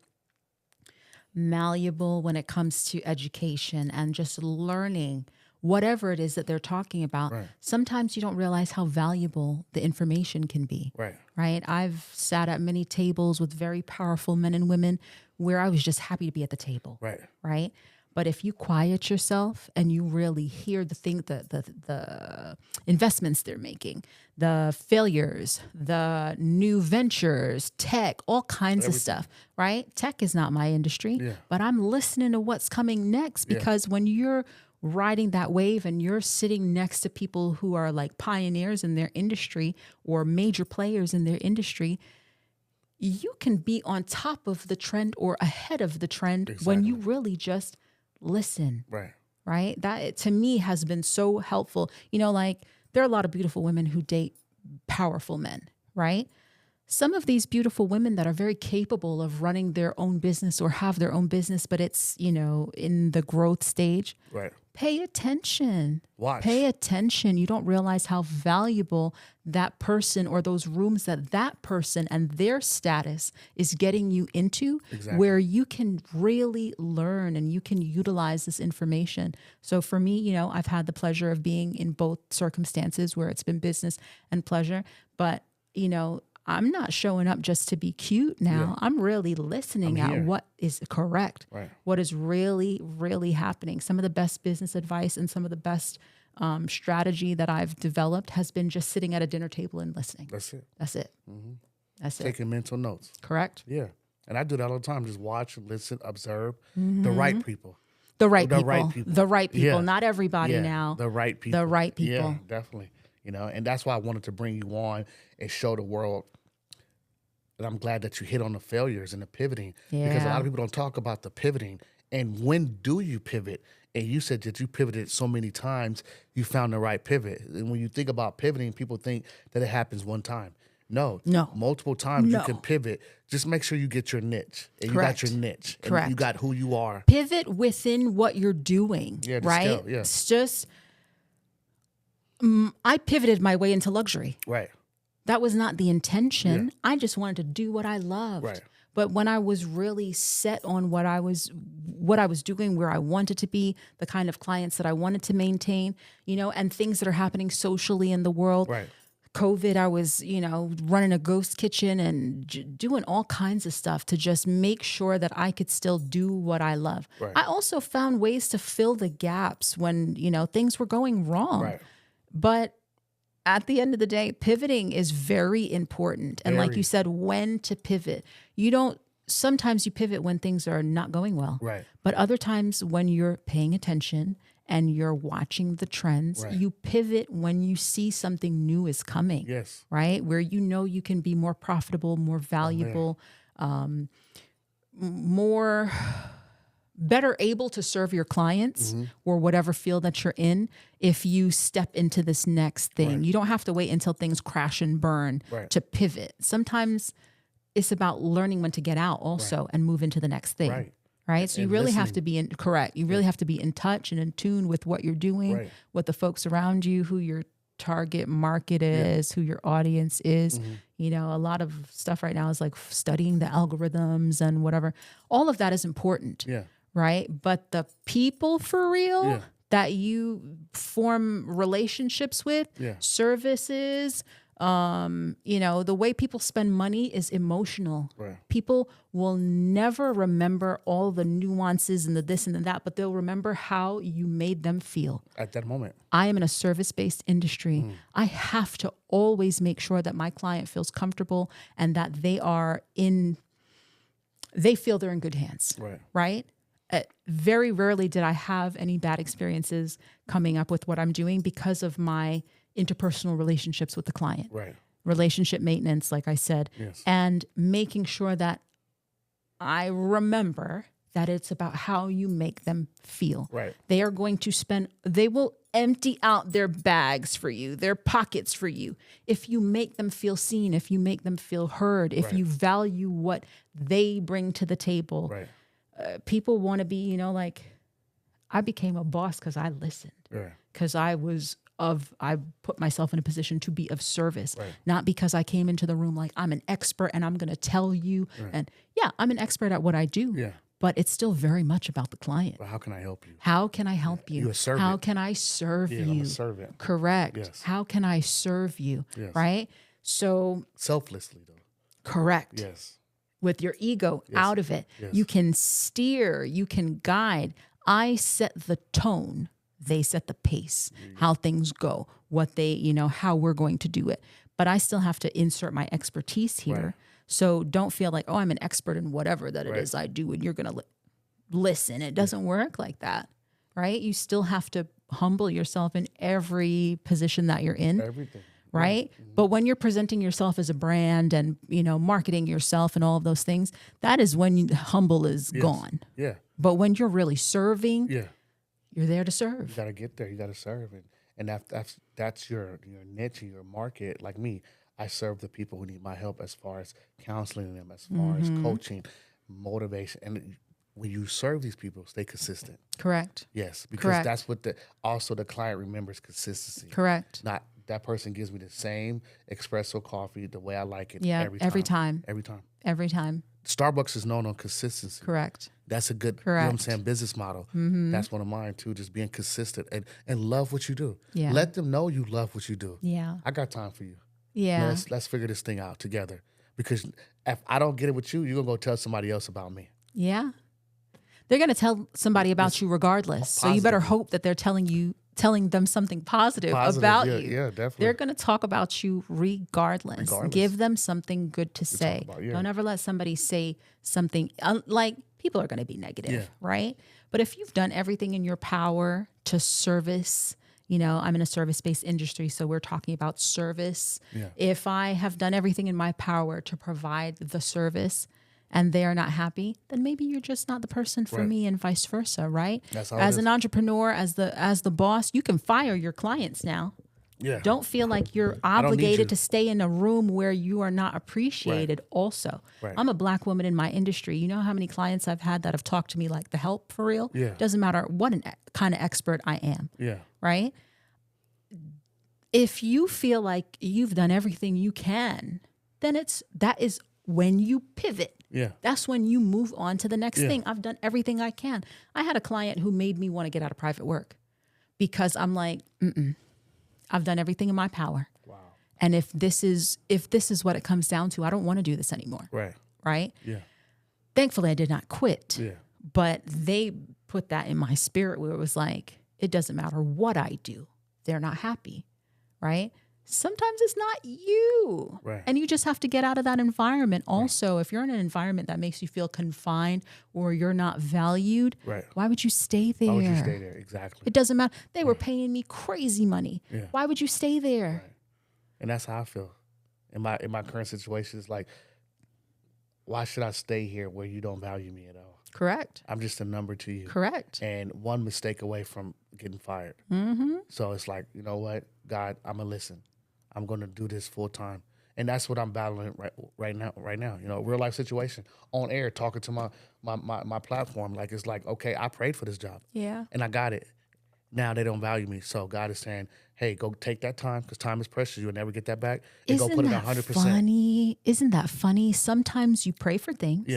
malleable when it comes to education and just learning whatever it is that they're talking about. Right. Sometimes you don't realize how valuable the information can be. Right. I've sat at many tables with very powerful men and women where I was just happy to be at the table. Right. But if you quiet yourself and you really hear the investments they're making, the failures, the new ventures, tech, all kinds of stuff, right? Tech is not my industry, but I'm listening to what's coming next because when you're riding that wave and you're sitting next to people who are like pioneers in their industry or major players in their industry, you can be on top of the trend or ahead of the trend when you really just listen. Right. That to me has been so helpful. You know, like there are a lot of beautiful women who date powerful men, right? Some of these beautiful women that are very capable of running their own business or have their own business, but it's, you know, in the growth stage. Pay attention. Watch. Pay attention. You don't realize how valuable that person or those rooms that person and their status is getting you into, where you can really learn and you can utilize this information. So for me, you know, I've had the pleasure of being in both circumstances where it's been business and pleasure, but, you know, I'm not showing up just to be cute now. I'm really listening at what is correct, what is really, really happening. Some of the best business advice and some of the best strategy that I've developed has been just sitting at a dinner table and listening. That's it. That's it. Taking mental notes. Correct. Yeah. And I do that all the time. Just watch, listen, observe the right people. The right people. Not everybody now. The right people. The right people. Yeah, definitely. You know, and that's why I wanted to bring you on and show the world. And I'm glad that you hit on the failures and the pivoting because a lot of people don't talk about the pivoting. And when do you pivot? And you said that you pivoted so many times, you found the right pivot. And when you think about pivoting, people think that it happens one time. No. Multiple times you can pivot. Just make sure you get your niche. And you got your niche. And you got who you are. Pivot within what you're doing, right? Scale, It's just, I pivoted my way into luxury. That was not the intention. I just wanted to do what I loved. But when I was really set on what I was doing, where I wanted to be, the kind of clients that I wanted to maintain, you know, and things that are happening socially in the world. COVID, I was, you know, running a ghost kitchen and doing all kinds of stuff to just make sure that I could still do what I love. I also found ways to fill the gaps when, you know, things were going wrong. But at the end of the day, pivoting is very important. And like you said, when to pivot. Sometimes you pivot when things are not going well. But other times when you're paying attention and you're watching the trends, you pivot when you see something new is coming. Right? Where you know you can be more profitable, more valuable, more better able to serve your clients or whatever field that you're in if you step into this next thing. You don't have to wait until things crash and burn to pivot. Sometimes it's about learning when to get out also and move into the next thing. Right? So you really have to be You really have to be in touch and in tune with what you're doing, what the folks around you, who your target market is, who your audience is. You know, a lot of stuff right now is like studying the algorithms and whatever. All of that is important. Right? But the people for real that you form relationships with, services, you know, the way people spend money is emotional. People will never remember all the nuances and the this and the that, but they'll remember how you made them feel at that moment. I am in a service-based industry. I have to always make sure that my client feels comfortable and that they feel they're in good hands. Right? Very rarely did I have any bad experiences coming up with what I'm doing because of my interpersonal relationships with the client. Relationship maintenance, like I said, and making sure that I remember that it's about how you make them feel. Right. They are going to they will empty out their bags for you, their pockets for you. If you make them feel seen, if you make them feel heard, if you value what they bring to the table, people want to be, like, I became a boss because I listened, because I put myself in a position to be of service, not because I came into the room like I'm an expert and I'm going to tell you. And yeah, I'm an expert at what I do, but it's still very much about the client. Well, how can I help you? How can I help you? You're a servant. How can I serve you? I'm a servant. Correct. Yes. How can I serve you? Yes. Right? So selflessly, though. Correct. Yes. With your ego out of it. Yes. You can steer, you can guide. I set the tone. They set the pace, how things go, what they, how we're going to do it. But I still have to insert my expertise here. Right. So don't feel like, oh, I'm an expert in whatever that it is I do, and you're going to listen. It doesn't work like that, right? You still have to humble yourself in every position that you're in. Everything. Right? Mm-hmm. But when you're presenting yourself as a brand and, marketing yourself and all of those things, that is when humble is gone. Yeah. But when you're really serving, you're there to serve. You got to get there. You got to serve. And that's your niche and your market. Like me, I serve the people who need my help as far as counseling them, as far as coaching, motivation. And when you serve these people, stay consistent. Correct. Yes, because that's what the client remembers, consistency. Correct. Not that person gives me the same espresso coffee the way I like it every time. Every time. Starbucks is known on consistency. Correct. That's a good, you know what I'm saying, business model. Mm-hmm. That's one of mine too, just being consistent and love what you do. Yeah. Let them know you love what you do. Yeah. I got time for you. Yeah. Let's figure this thing out together. Because if I don't get it with you, you're going to go tell somebody else about me. Yeah. They're going to tell somebody about you regardless. Positive. So you better hope that they're telling them something positive about you. Yeah, definitely. They're going to talk about you regardless. Give them something good to say. Don't ever let somebody say something like, people are going to be negative, right? But if you've done everything in your power to service, I'm in a service-based industry, so we're talking about service. Yeah. If I have done everything in my power to provide the service and they are not happy, then maybe you're just not the person for me, and vice versa, right? As an entrepreneur, as the boss, you can fire your clients now. Yeah. Don't feel like you're obligated to stay in a room where you are not appreciated also. Right. I'm a Black woman in my industry. You know how many clients I've had that have talked to me like the help for real? Yeah. Doesn't matter what kind of expert I am. Yeah. Right? If you feel like you've done everything you can, then that is when you pivot. Yeah. That's when you move on to the next thing. I've done everything I can. I had a client who made me want to get out of private work because I'm like, I've done everything in my power. Wow. And if this is what it comes down to, I don't want to do this anymore. Right. Right? Yeah. Thankfully, I did not quit. Yeah. But they put that in my spirit where it was like, it doesn't matter what I do. They're not happy. Right? Sometimes it's not you. Right. And you just have to get out of that environment. Also, if you're in an environment that makes you feel confined or you're not valued, why would you stay there? Why would you stay there? Exactly. It doesn't matter. They were paying me crazy money. Yeah. Why would you stay there? Right. And that's how I feel. In my current situation, it's like, why should I stay here where you don't value me at all? Correct. I'm just a number to you. Correct. And one mistake away from getting fired. Mm-hmm. So it's like, you know what, God, I'm going to listen. I'm going to do this full time. And that's what I'm battling right now. Real life situation on air, talking to my platform. Like, it's like, okay, I prayed for this job. Yeah. And I got it. Now they don't value me. So God is saying, hey, go take that time because time is precious. You'll never get that back. And go put it 100%. Funny? Isn't that funny? Sometimes you pray for things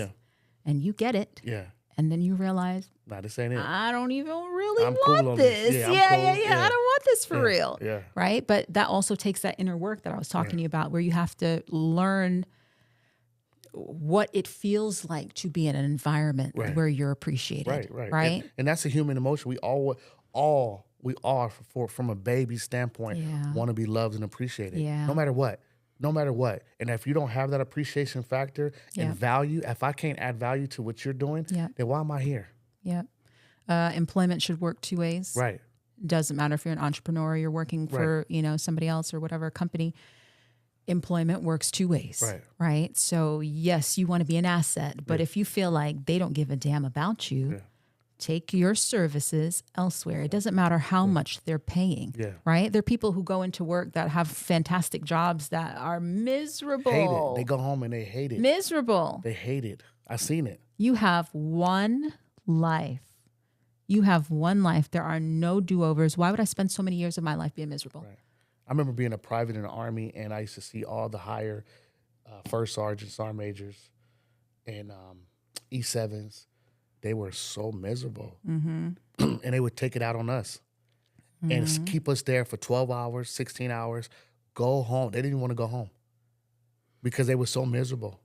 and you get it. Yeah. And then you realize, nah, this ain't it. I don't even really want this. Yeah. I don't want this for real. Yeah. Right? But that also takes that inner work that I was talking to you about, where you have to learn what it feels like to be in an environment where you're appreciated. Right. And that's a human emotion. We all from a baby standpoint want to be loved and appreciated. Yeah. No matter what. And if you don't have that appreciation factor and value, if I can't add value to what you're doing, then why am I here? Yeah. Employment should work two ways. Right. Doesn't matter if you're an entrepreneur or you're working for, somebody else or whatever company. employment works two ways, right? So yes, you want to be an asset, but if you feel like they don't give a damn about you, take your services elsewhere. It doesn't matter how much they're paying, right? There are people who go into work that have fantastic jobs that are miserable. Hate it. They go home and they hate it. Miserable. They hate it. I've seen it. You have one life. You have one life. There are no do-overs. Why would I spend so many years of my life being miserable? Right. I remember being a private in the Army, and I used to see all the higher first sergeants, sergeant majors, and E7s. They were so miserable. And they would take it out on us and keep us there for 12 hours, 16 hours, go home. They didn't even want to go home because they were so miserable.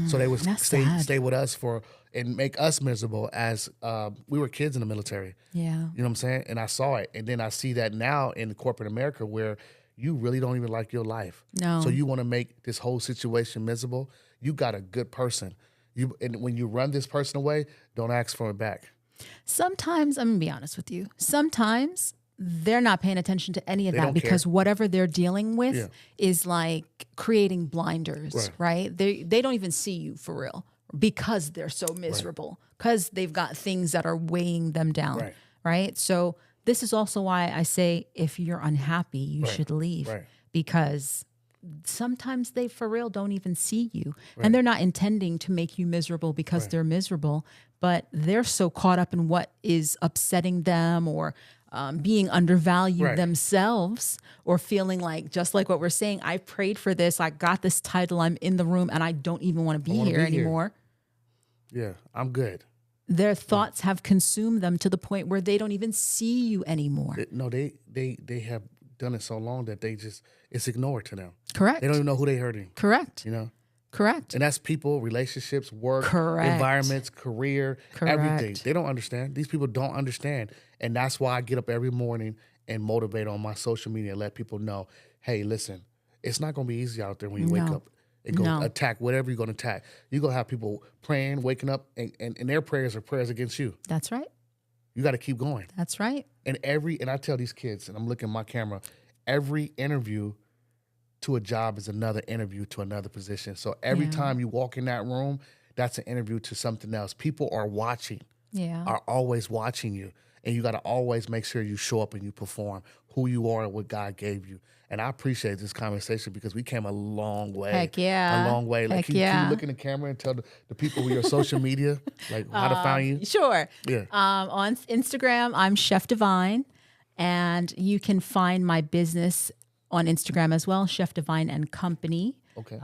So they would stay with us and make us miserable as we were kids in the military. Yeah. You know what I'm saying? And I saw it. And then I see that now in corporate America where you really don't even like your life. No. So you want to make this whole situation miserable. You got a good person. And when you run this person away, don't ask for it back. Sometimes, I'm going to be honest with you, sometimes they're not paying attention to any of that because whatever they're dealing with is like creating blinders, right? They don't even see you for real because they're so miserable, because they've got things that are weighing them down, right? So this is also why I say if you're unhappy, you should leave because sometimes they for real don't even see you and they're not intending to make you miserable because they're miserable, but they're so caught up in what is upsetting them or being undervalued themselves or feeling like, just like what we're saying, I prayed for this, I got this title, I'm in the room and I don't even want to be here anymore. Yeah, I'm good. Their thoughts have consumed them to the point where they don't even see you anymore. They have done it so long that it's ignored to them. Correct. They don't even know who they're hurting. Correct. You know? Correct. And that's people, relationships, work, environments, career, everything. They don't understand. These people don't understand. And that's why I get up every morning and motivate on my social media and let people know, hey, listen, it's not going to be easy out there when you wake up and go attack whatever you're going to attack. You're going to have people praying, waking up, and their prayers are prayers against you. That's right. You got to keep going. That's right. And I tell these kids, and I'm looking at my camera, every interview to a job is another interview to another position. So every time you walk in that room, that's an interview to something else. People are watching, are always watching you. And you got to always make sure you show up and you perform who you are and what God gave you. And I appreciate this conversation because we came a long way. Heck yeah. A long way. Like, can you look in the camera and tell the people with your social media, like how to find you? Sure. Yeah. On Instagram, I'm Chef Divine. And you can find my business on Instagram as well, Chef Divine and Company. Okay.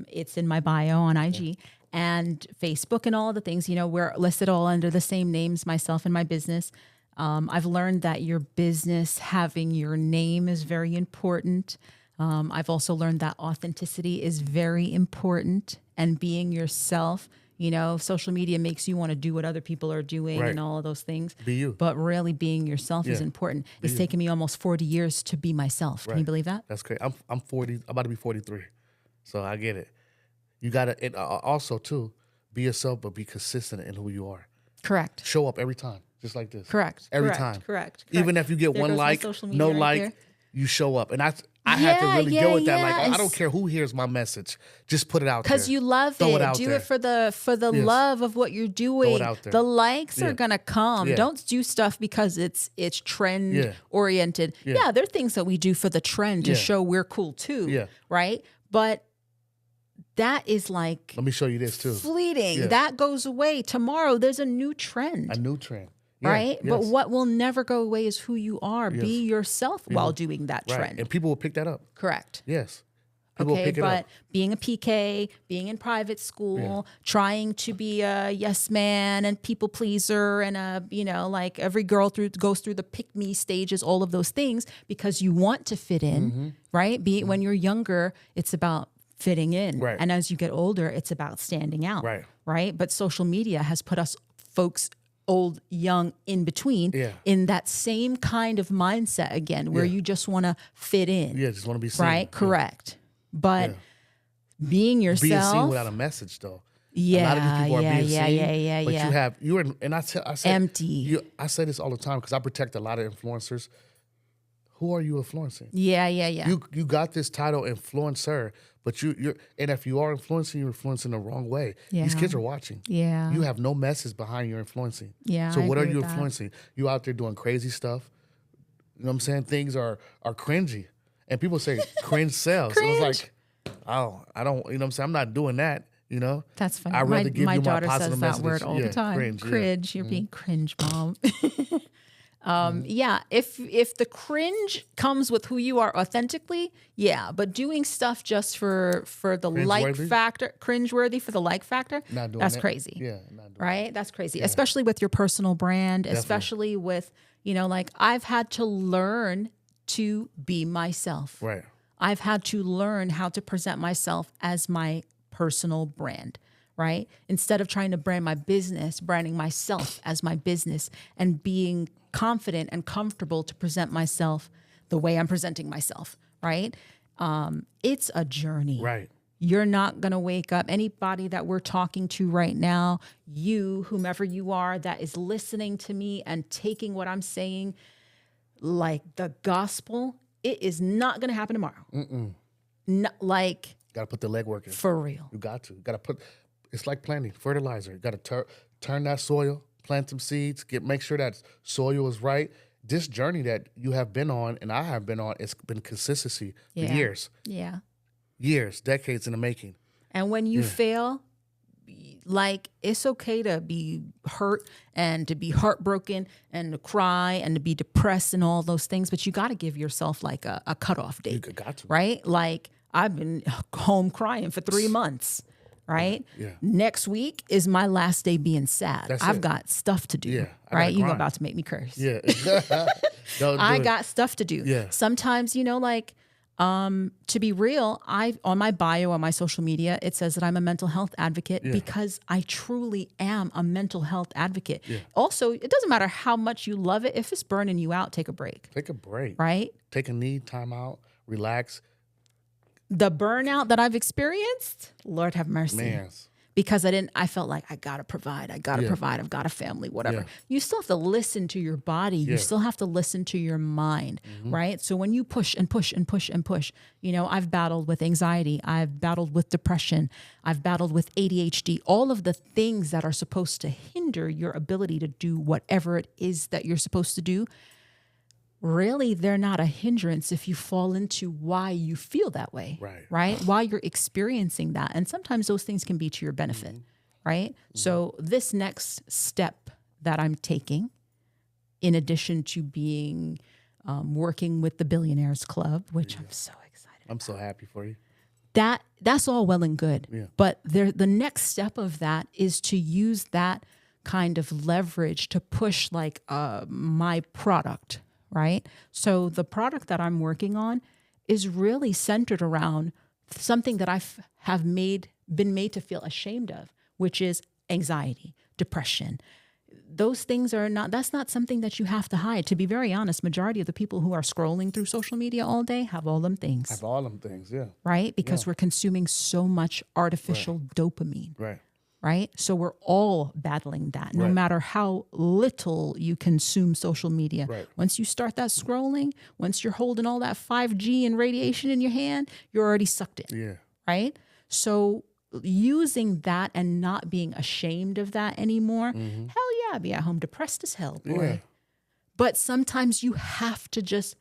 It's in my bio on IG and Facebook and all the things. You know, we're listed all under the same names, myself and my business. I've learned that your business, having your name is very important. I've also learned that authenticity is very important and being yourself. You know, social media makes you want to do what other people are doing and all of those things. Be you. But really being yourself is important. It's taken me almost 40 years to be myself. Can you believe that? That's great. I'm 40. I'm about to be 43. So I get it. You got to, and also too, be yourself, but be consistent in who you are. Correct. Show up every time, just like this. Correct. Every Correct. time. Correct. Even if you get one like, no like, you show up. And I had to really deal with that. Like, I don't care who hears my message. Just put it out there. Because you love it. Do it for the love of what you're doing. Throw it out there. The likes are gonna come. Don't do stuff because it's trend oriented. Yeah, there are things that we do for the trend to show we're cool too. Yeah. Right? But that is like, let me show you this too. Fleeting. Yeah. That goes away. Tomorrow there's a new trend. A new trend. Yeah, right? Yes. But what will never go away is who you are. Yes. Be yourself while doing that trend. And people will pick that up. Correct. Yes. People will pick it up. Being a PK, being in private school, trying to be a yes man and people pleaser and like every girl goes through the pick me stages, all of those things because you want to fit in, right? When you're younger, it's about fitting in. Right. And as you get older, it's about standing out. Right. But social media has put us folks old, young, in between, in that same kind of mindset again, where you just want to fit in. Yeah, just want to be seen. Right? Correct. But being yourself. Being seen without a message, though. Yeah, a lot of these people are being seen, but you and I say empty. I say this all the time because I protect a lot of influencers who are you influencing? Yeah. You got this title influencer, but you're and if you are influencing, you're influencing the wrong way. These kids are watching. Yeah. You have no message behind your influencing. Yeah, So I what are agree you with that. influencing? You out there doing crazy stuff. You know what I'm saying? Things are cringy. And people say cringe sells. And I was like, oh, I don't, you know what I'm saying? I'm not doing that, you know? That's funny. I'd rather give my you my daughter positive says that messages. word all the time. Cringe. You're being cringe, mom. Yeah. If the cringe comes with who you are authentically, yeah. But doing stuff just for the like Cringeworthy? factor, cringeworthy for the like factor, Not doing that's that. crazy. Yeah, not doing Right? That's crazy. Especially with your personal brand, especially with, like I've had to learn to be myself. Right. I've had to learn how to present myself as my personal brand, right? Instead of trying to brand my business, branding myself as my business and being confident and comfortable to present myself the way I'm presenting myself, right? It's a journey. Right. You're not going to wake up. Anybody that we're talking to right now, whomever you are, that is listening to me and taking what I'm saying like the gospel, it is not going to happen tomorrow. Not, like, Got to put the legwork in. for real. You got to. Got to put, it's like planting, fertilizer. You got to turn that soil, plant some seeds, make sure that soil is right. This journey that you have been on and I have been on, it's been consistency for years. Yeah. Years, decades in the making. And when you fail, like, it's okay to be hurt and to be heartbroken and to cry and to be depressed and all those things, but you got to give yourself like a cutoff date. You got to. Right? Like, I've been home crying for 3 months, right? Yeah. Next week is my last day being sad. I've got stuff to do. Yeah, I right? gotta You're grind. about to make me curse. Yeah. Don't I do it. got stuff to do. Yeah. Sometimes, to be real, on my bio on my social media, it says that I'm a mental health advocate because I truly am a mental health advocate. Yeah. Also, it doesn't matter how much you love it. If it's burning you out, take a break. Take a break. Right? Take a knee, time out, relax. The burnout that I've experienced, Lord have mercy. Man. Because I felt like I got to provide. I've got a family, whatever. Yeah. You still have to listen to your body. You still have to listen to your mind, right? So when you push and push and push and push, I've battled with anxiety. I've battled with depression. I've battled with ADHD, all of the things that are supposed to hinder your ability to do whatever it is that you're supposed to do. Really, they're not a hindrance if you fall into why you feel that way, right? Why you're experiencing that. And sometimes those things can be to your benefit, right? So this next step that I'm taking, in addition to being working with the Billionaires Club, which I'm so excited I'm so happy for you. that's all well and good. Yeah. But the next step of that is to use that kind of leverage to push like my product, right? So the product that I'm working on is really centered around something that been made to feel ashamed of, which is anxiety, depression. Those things that's not something that you have to hide. To be very honest, majority of the people who are scrolling through social media all day have all them things. Have all them things, yeah. Right? Because we're consuming so much artificial dopamine. Right. Right? So we're all battling that, no matter how little you consume social media. Right. Once you start that scrolling, once you're holding all that 5G and radiation in your hand, you're already sucked in. Yeah. Right? So using that and not being ashamed of that anymore, hell yeah, I'd be at home depressed as hell, boy. Yeah. But sometimes you have to just,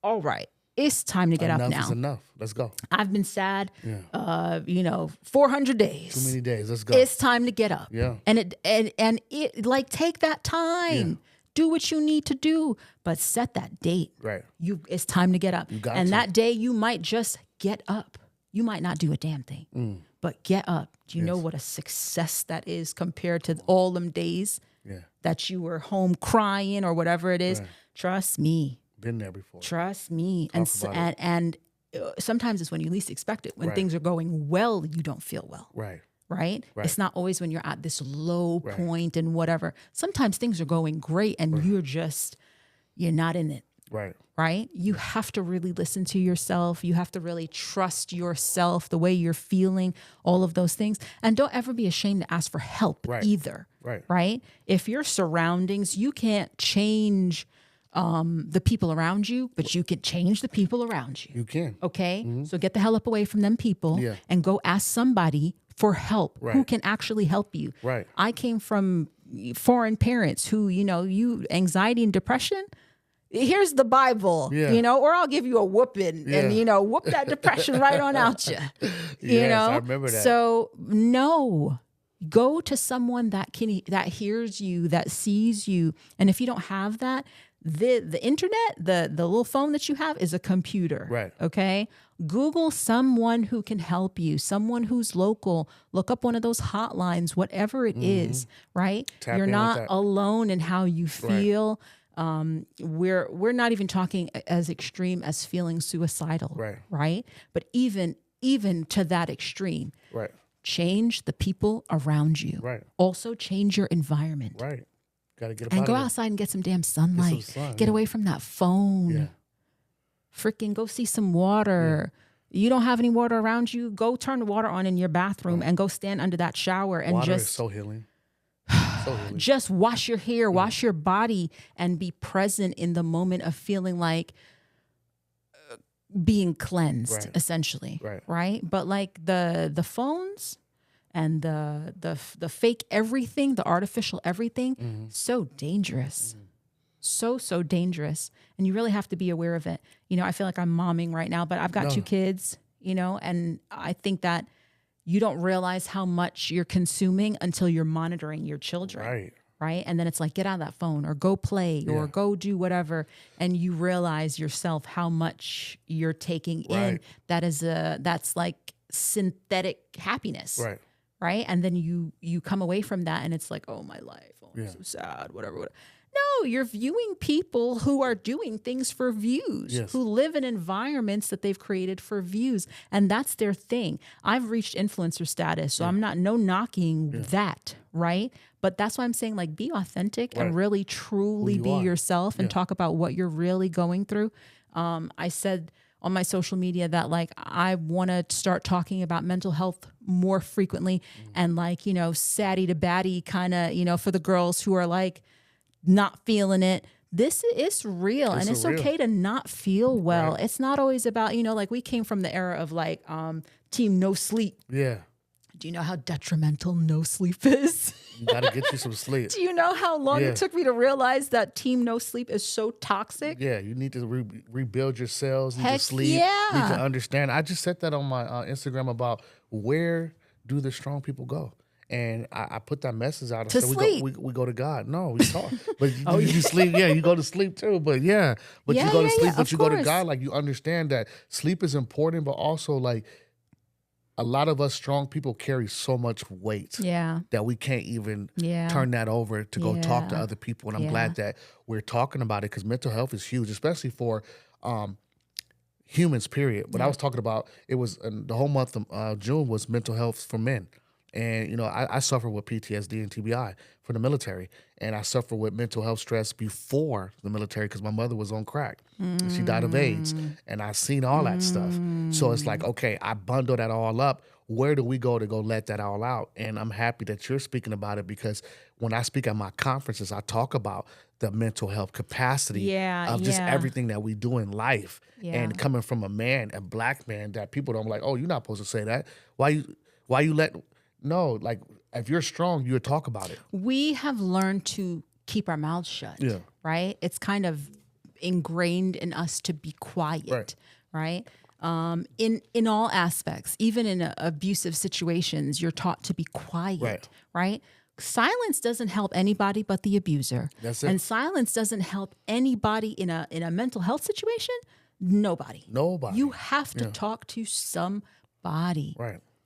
all right, it's time to get up now. Enough is enough. Let's go. I've been sad, 400 days. Too many days. Let's go. It's time to get up. Yeah. And it like take that time. Yeah. Do what you need to do, but set that date. Right. It's time to get up. You got and to. that day you might just get up. You might not do a damn thing. But get up. Do you know what a success that is compared to all them days that you were home crying or whatever it is? Right. Trust me. Been there before. Trust me. Talk about And sometimes it's when you least expect it. When things are going well, you don't feel well. Right. Right? Right. It's not always when you're at this low point and whatever. Sometimes things are going great and you're not in it. Right. Right? You have to really listen to yourself. You have to really trust yourself, the way you're feeling, all of those things. And don't ever be ashamed to ask for help either. Right. Right? If your surroundings, you can't change the people around you, but you can change the people around you. You can. Okay. So get the hell up away from them people and go ask somebody for help who can actually help you. Right. I came from foreign parents who, anxiety and depression. Here's the Bible, or I'll give you a whooping and, whoop that depression right on out you. I remember that. So no, go to someone that hears you, that sees you. And if you don't have that, the internet, the little phone that you have is a computer. Right. Okay. Google someone who can help you, someone who's local. Look up one of those hotlines, whatever it is, right? Tap You're in not with that. alone in how you feel. We're not even talking as extreme as feeling suicidal. Right. But even to that extreme, change the people around you. Right. Also change your environment. Right. Got to get up And out go of there. outside and get some damn sunlight. Sun, get away from that phone. Yeah. Freaking go see some water. You don't have any water around you, go turn the water on in your bathroom and go stand under that shower and Water just is so healing. So healing. just wash your hair, wash your body, and be present in the moment of feeling like being cleansed, essentially. Right. But like the phones and the fake everything, the artificial everything, so dangerous. So dangerous. And you really have to be aware of it. I feel like I'm momming right now, but I've got 2 kids, and I think that you don't realize how much you're consuming until you're monitoring your children. Right. And then it's like, get out of that phone or go play or go do whatever. And you realize yourself how much you're taking in. That's like synthetic happiness. Right. And then you come away from that and it's like, oh, my life. Oh, I'm so sad, whatever. No, you're viewing people who are doing things for views, who live in environments that they've created for views. And that's their thing. I've reached influencer status, so I'm not knocking that, right? But that's why I'm saying, like, be authentic and really truly be yourself and talk about what you're really going through. I said on my social media that, like, I want to start talking about mental health more frequently and, like, saddie to baddie kind of, for the girls who are like, not feeling it. This is real. And it's okay to not feel well. It's not always about, like we came from the era of like team no sleep. Yeah. Do you know how detrimental no sleep is? You got to get you some sleep. Do you know how long it took me to realize that team no sleep is so toxic? Yeah. You need to rebuild your cells. You need Heck to sleep. yeah. You need to understand. I just said that on my Instagram about where do the strong people go? And I put that message out. To sleep. We go to God. No, we talk. But you sleep. Yeah, you go to sleep too. But you go to sleep. But you go to God. Like, you understand that sleep is important, but also, like, a lot of us strong people carry so much weight that we can't even turn that over to go talk to other people. And I'm glad that we're talking about it, because mental health is huge, especially for humans, period. But I was talking about, it was the whole month of June was mental health for men. And, I suffer with PTSD and TBI for the military. And I suffer with mental health stress before the military because my mother was on crack. And she died of AIDS. And I've seen all that stuff. So it's like, okay, I bundle that all up. Where do we go to go let that all out? And I'm happy that you're speaking about it, because when I speak at my conferences, I talk about the mental health capacity of just everything that we do in life. And coming from a man, a black man, that people don't like, oh, you're not supposed to say that. Why you let... No, like, if you're strong, you would talk about it. We have learned to keep our mouths shut, right? It's kind of ingrained in us to be quiet, right? In all aspects, even in abusive situations, you're taught to be quiet, right? Silence doesn't help anybody but the abuser. That's it. And silence doesn't help anybody in a mental health situation. Nobody. You have to talk to somebody.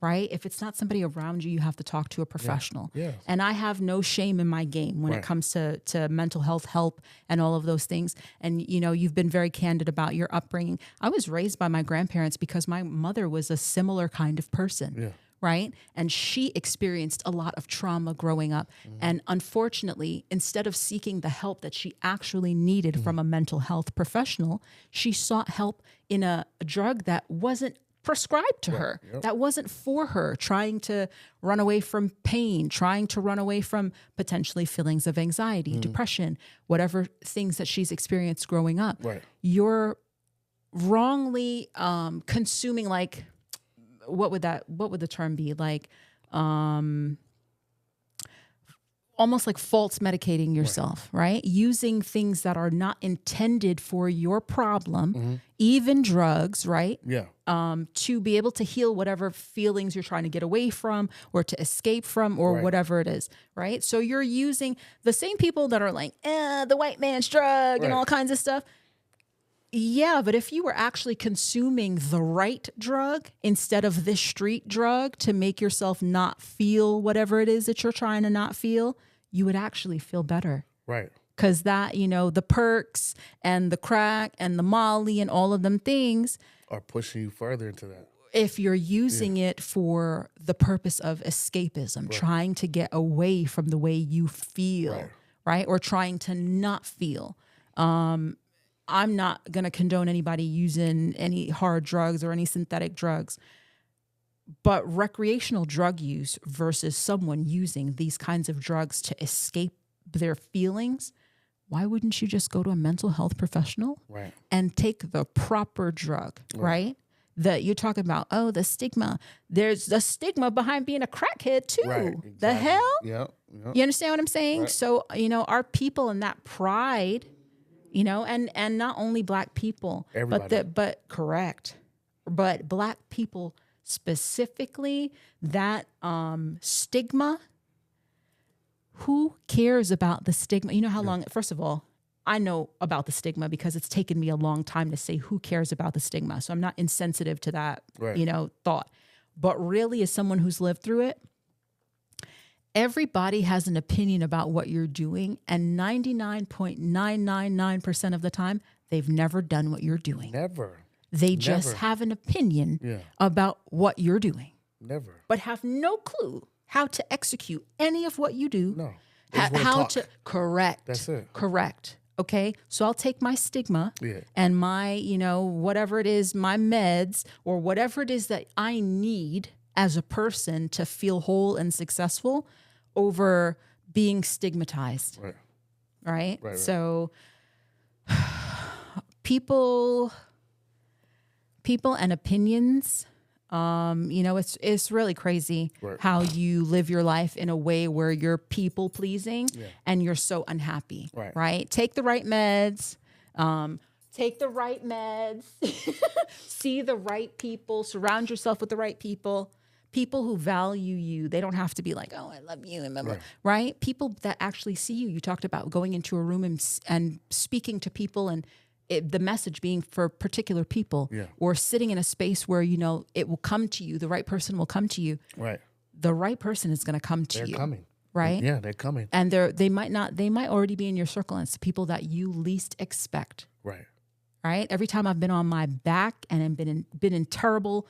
Right? If it's not somebody around you, you have to talk to a professional. And I have no shame in my game when it comes to mental health help and all of those things. And, you've been very candid about your upbringing. I was raised by my grandparents because my mother was a similar kind of person. Right? And she experienced a lot of trauma growing up. And unfortunately, instead of seeking the help that she actually needed from a mental health professional, she sought help in a drug that wasn't prescribed to her. Yep. That wasn't for her, trying to run away from pain, trying to run away from potentially feelings of anxiety, depression, whatever things that she's experienced growing up. Right. You're wrongly consuming, like, what would the term be? Like, almost like false medicating yourself, right? Using things that are not intended for your problem, even drugs, right? Yeah. To be able to heal whatever feelings you're trying to get away from or to escape from or whatever it is, right? So you're using the same people that are like, the white man's drug and all kinds of stuff. Yeah, but if you were actually consuming the right drug instead of this street drug to make yourself not feel whatever it is that you're trying to not feel, you would actually feel better. Right. Because that, the perks and the crack and the Molly and all of them things Are pushing you further into that. if you're using it for the purpose of escapism, trying to get away from the way you feel, right? Or trying to not feel. I'm not going to condone anybody using any hard drugs or any synthetic drugs, but recreational drug use versus someone using these kinds of drugs to escape their feelings, why wouldn't you just go to a mental health professional and take the proper drug, right? That you're talking about, the stigma. There's the stigma behind being a crackhead too. Right. Exactly. The hell? Yep. You understand what I'm saying? Right. So, our people in that pride, and not only Black people, Everybody. but Black people specifically, that stigma. Who cares about the stigma? You know how long, first of all, I know about the stigma because it's taken me a long time to say who cares about the stigma. So I'm not insensitive to that, thought. But really, as someone who's lived through it, everybody has an opinion about what you're doing. And 99.999% of the time, they've never done what you're doing. Never. They just have an opinion about what you're doing. Never. But have no clue how to execute any of what you do. No. How to correct. That's it. Correct. Okay. So I'll take my stigma and my, whatever it is, my meds or whatever it is that I need as a person to feel whole and successful over being stigmatized. Right. So people and opinions, it's really crazy how you live your life in a way where you're people pleasing and you're so unhappy, right? Take the right meds, see the right people, surround yourself with the right people who value you. They don't have to be like, I love you, and right? People that actually see you. You talked about going into a room and speaking to people and the message being for particular people or sitting in a space where, it will come to you. The right person will come to you. Right. The right person is going to come to you. They're coming. Right. Yeah, they're coming. And they might already be in your circle, and it's the people that you least expect. Right. Right. Every time I've been on my back and I've been in terrible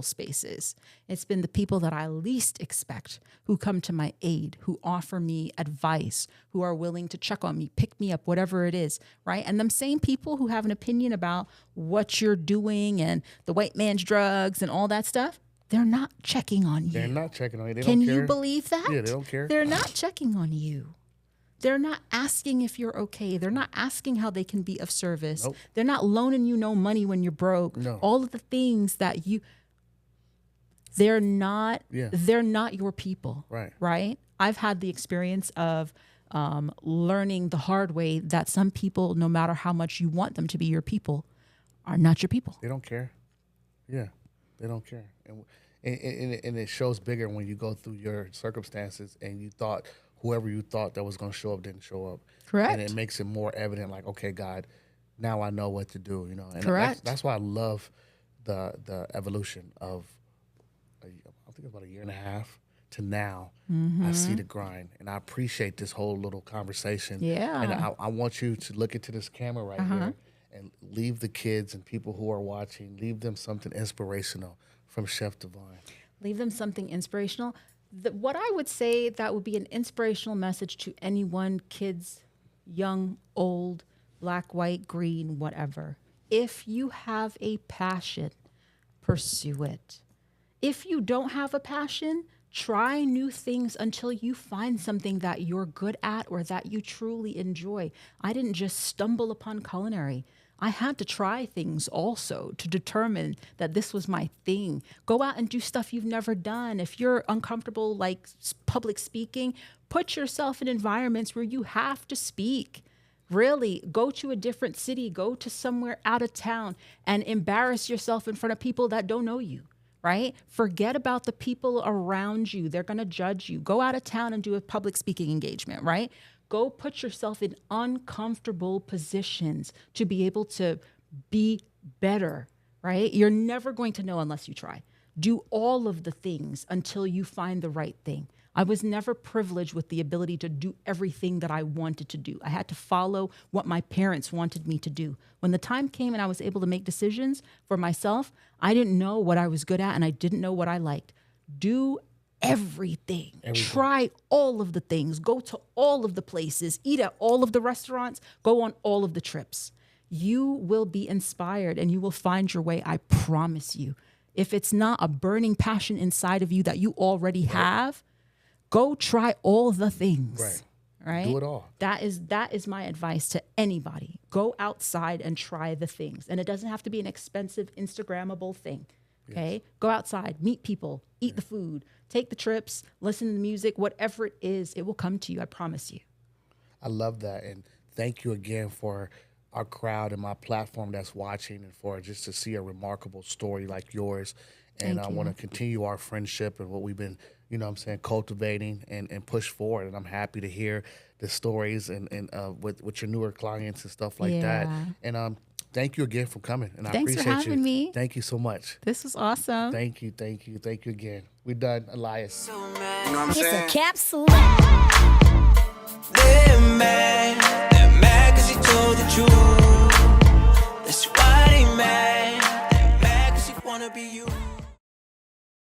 spaces, it's been the people that I least expect who come to my aid, who offer me advice, who are willing to check on me, pick me up, whatever it is, right? And them same people who have an opinion about what you're doing and the white man's drugs and all that stuff, they're not checking on you. They're not checking on you. They Can don't care. you believe that? Yeah, they don't care. They're not checking on you. They're not asking if you're okay. They're not asking how they can be of service. Nope. They're not loaning you no money when you're broke. No. All of the things that they're not your people. Right. Right? I've had the experience of learning the hard way that some people, no matter how much you want them to be your people, are not your people. They don't care. Yeah, they don't care. And it shows bigger when you go through your circumstances and you thought whoever you thought that was going to show up didn't show up. Correct. And it makes it more evident, like, okay, God, now I know what to do. And correct. That's why I love the evolution of, I think about a year and a half to now. I see the grind, and I appreciate this whole little conversation. Yeah. And I want you to look into this camera right here and leave the kids and people who are watching, leave them something inspirational from Chef Divine. Leave them something inspirational. What I would say that would be an inspirational message to anyone, kids, young, old, black, white, green, whatever. If you have a passion pursue it. If you don't have a passion, try new things until you find something that you're good at or that you truly enjoy. I didn't just stumble upon culinary. I had to try things also to determine that this was my thing. Go out and do stuff you've never done. If you're uncomfortable like public speaking, put yourself in environments where you have to speak. Really, go to a different city, go to somewhere out of town and embarrass yourself in front of people that don't know you, right? Forget about the people around you. They're going to judge you. Go out of town and do a public speaking engagement, right? Go put yourself in uncomfortable positions to be able to be better, right? You're never going to know unless you try. Do all of the things until you find the right thing. I was never privileged with the ability to do everything that I wanted to do. I had to follow what my parents wanted me to do. When the time came and I was able to make decisions for myself, I didn't know what I was good at and I didn't know what I liked. Do everything. Try all of the things. Go to all of the places. Eat at all of the restaurants. Go on all of the trips. You will be inspired and you will find your way. I promise you. If it's not a burning passion inside of you that you already have, go try all the things. Right? Do it all. That is my advice to anybody. Go outside and try the things. And it doesn't have to be an expensive Instagrammable thing. Okay? Yes. Go outside, meet people, eat the food, take the trips, listen to the music, whatever it is, it will come to you. I promise you. I love that. And thank you again for our crowd and my platform that's watching and for just to see a remarkable story like yours. And I want to continue our friendship and what we've been, cultivating and push forward. And I'm happy to hear the stories and with your newer clients and stuff like that. And thank you again for coming. And Thanks I appreciate for having me. Thank you so much. This was awesome. Thank you again. We're done, Elias. You know what I'm saying? It's a capsule.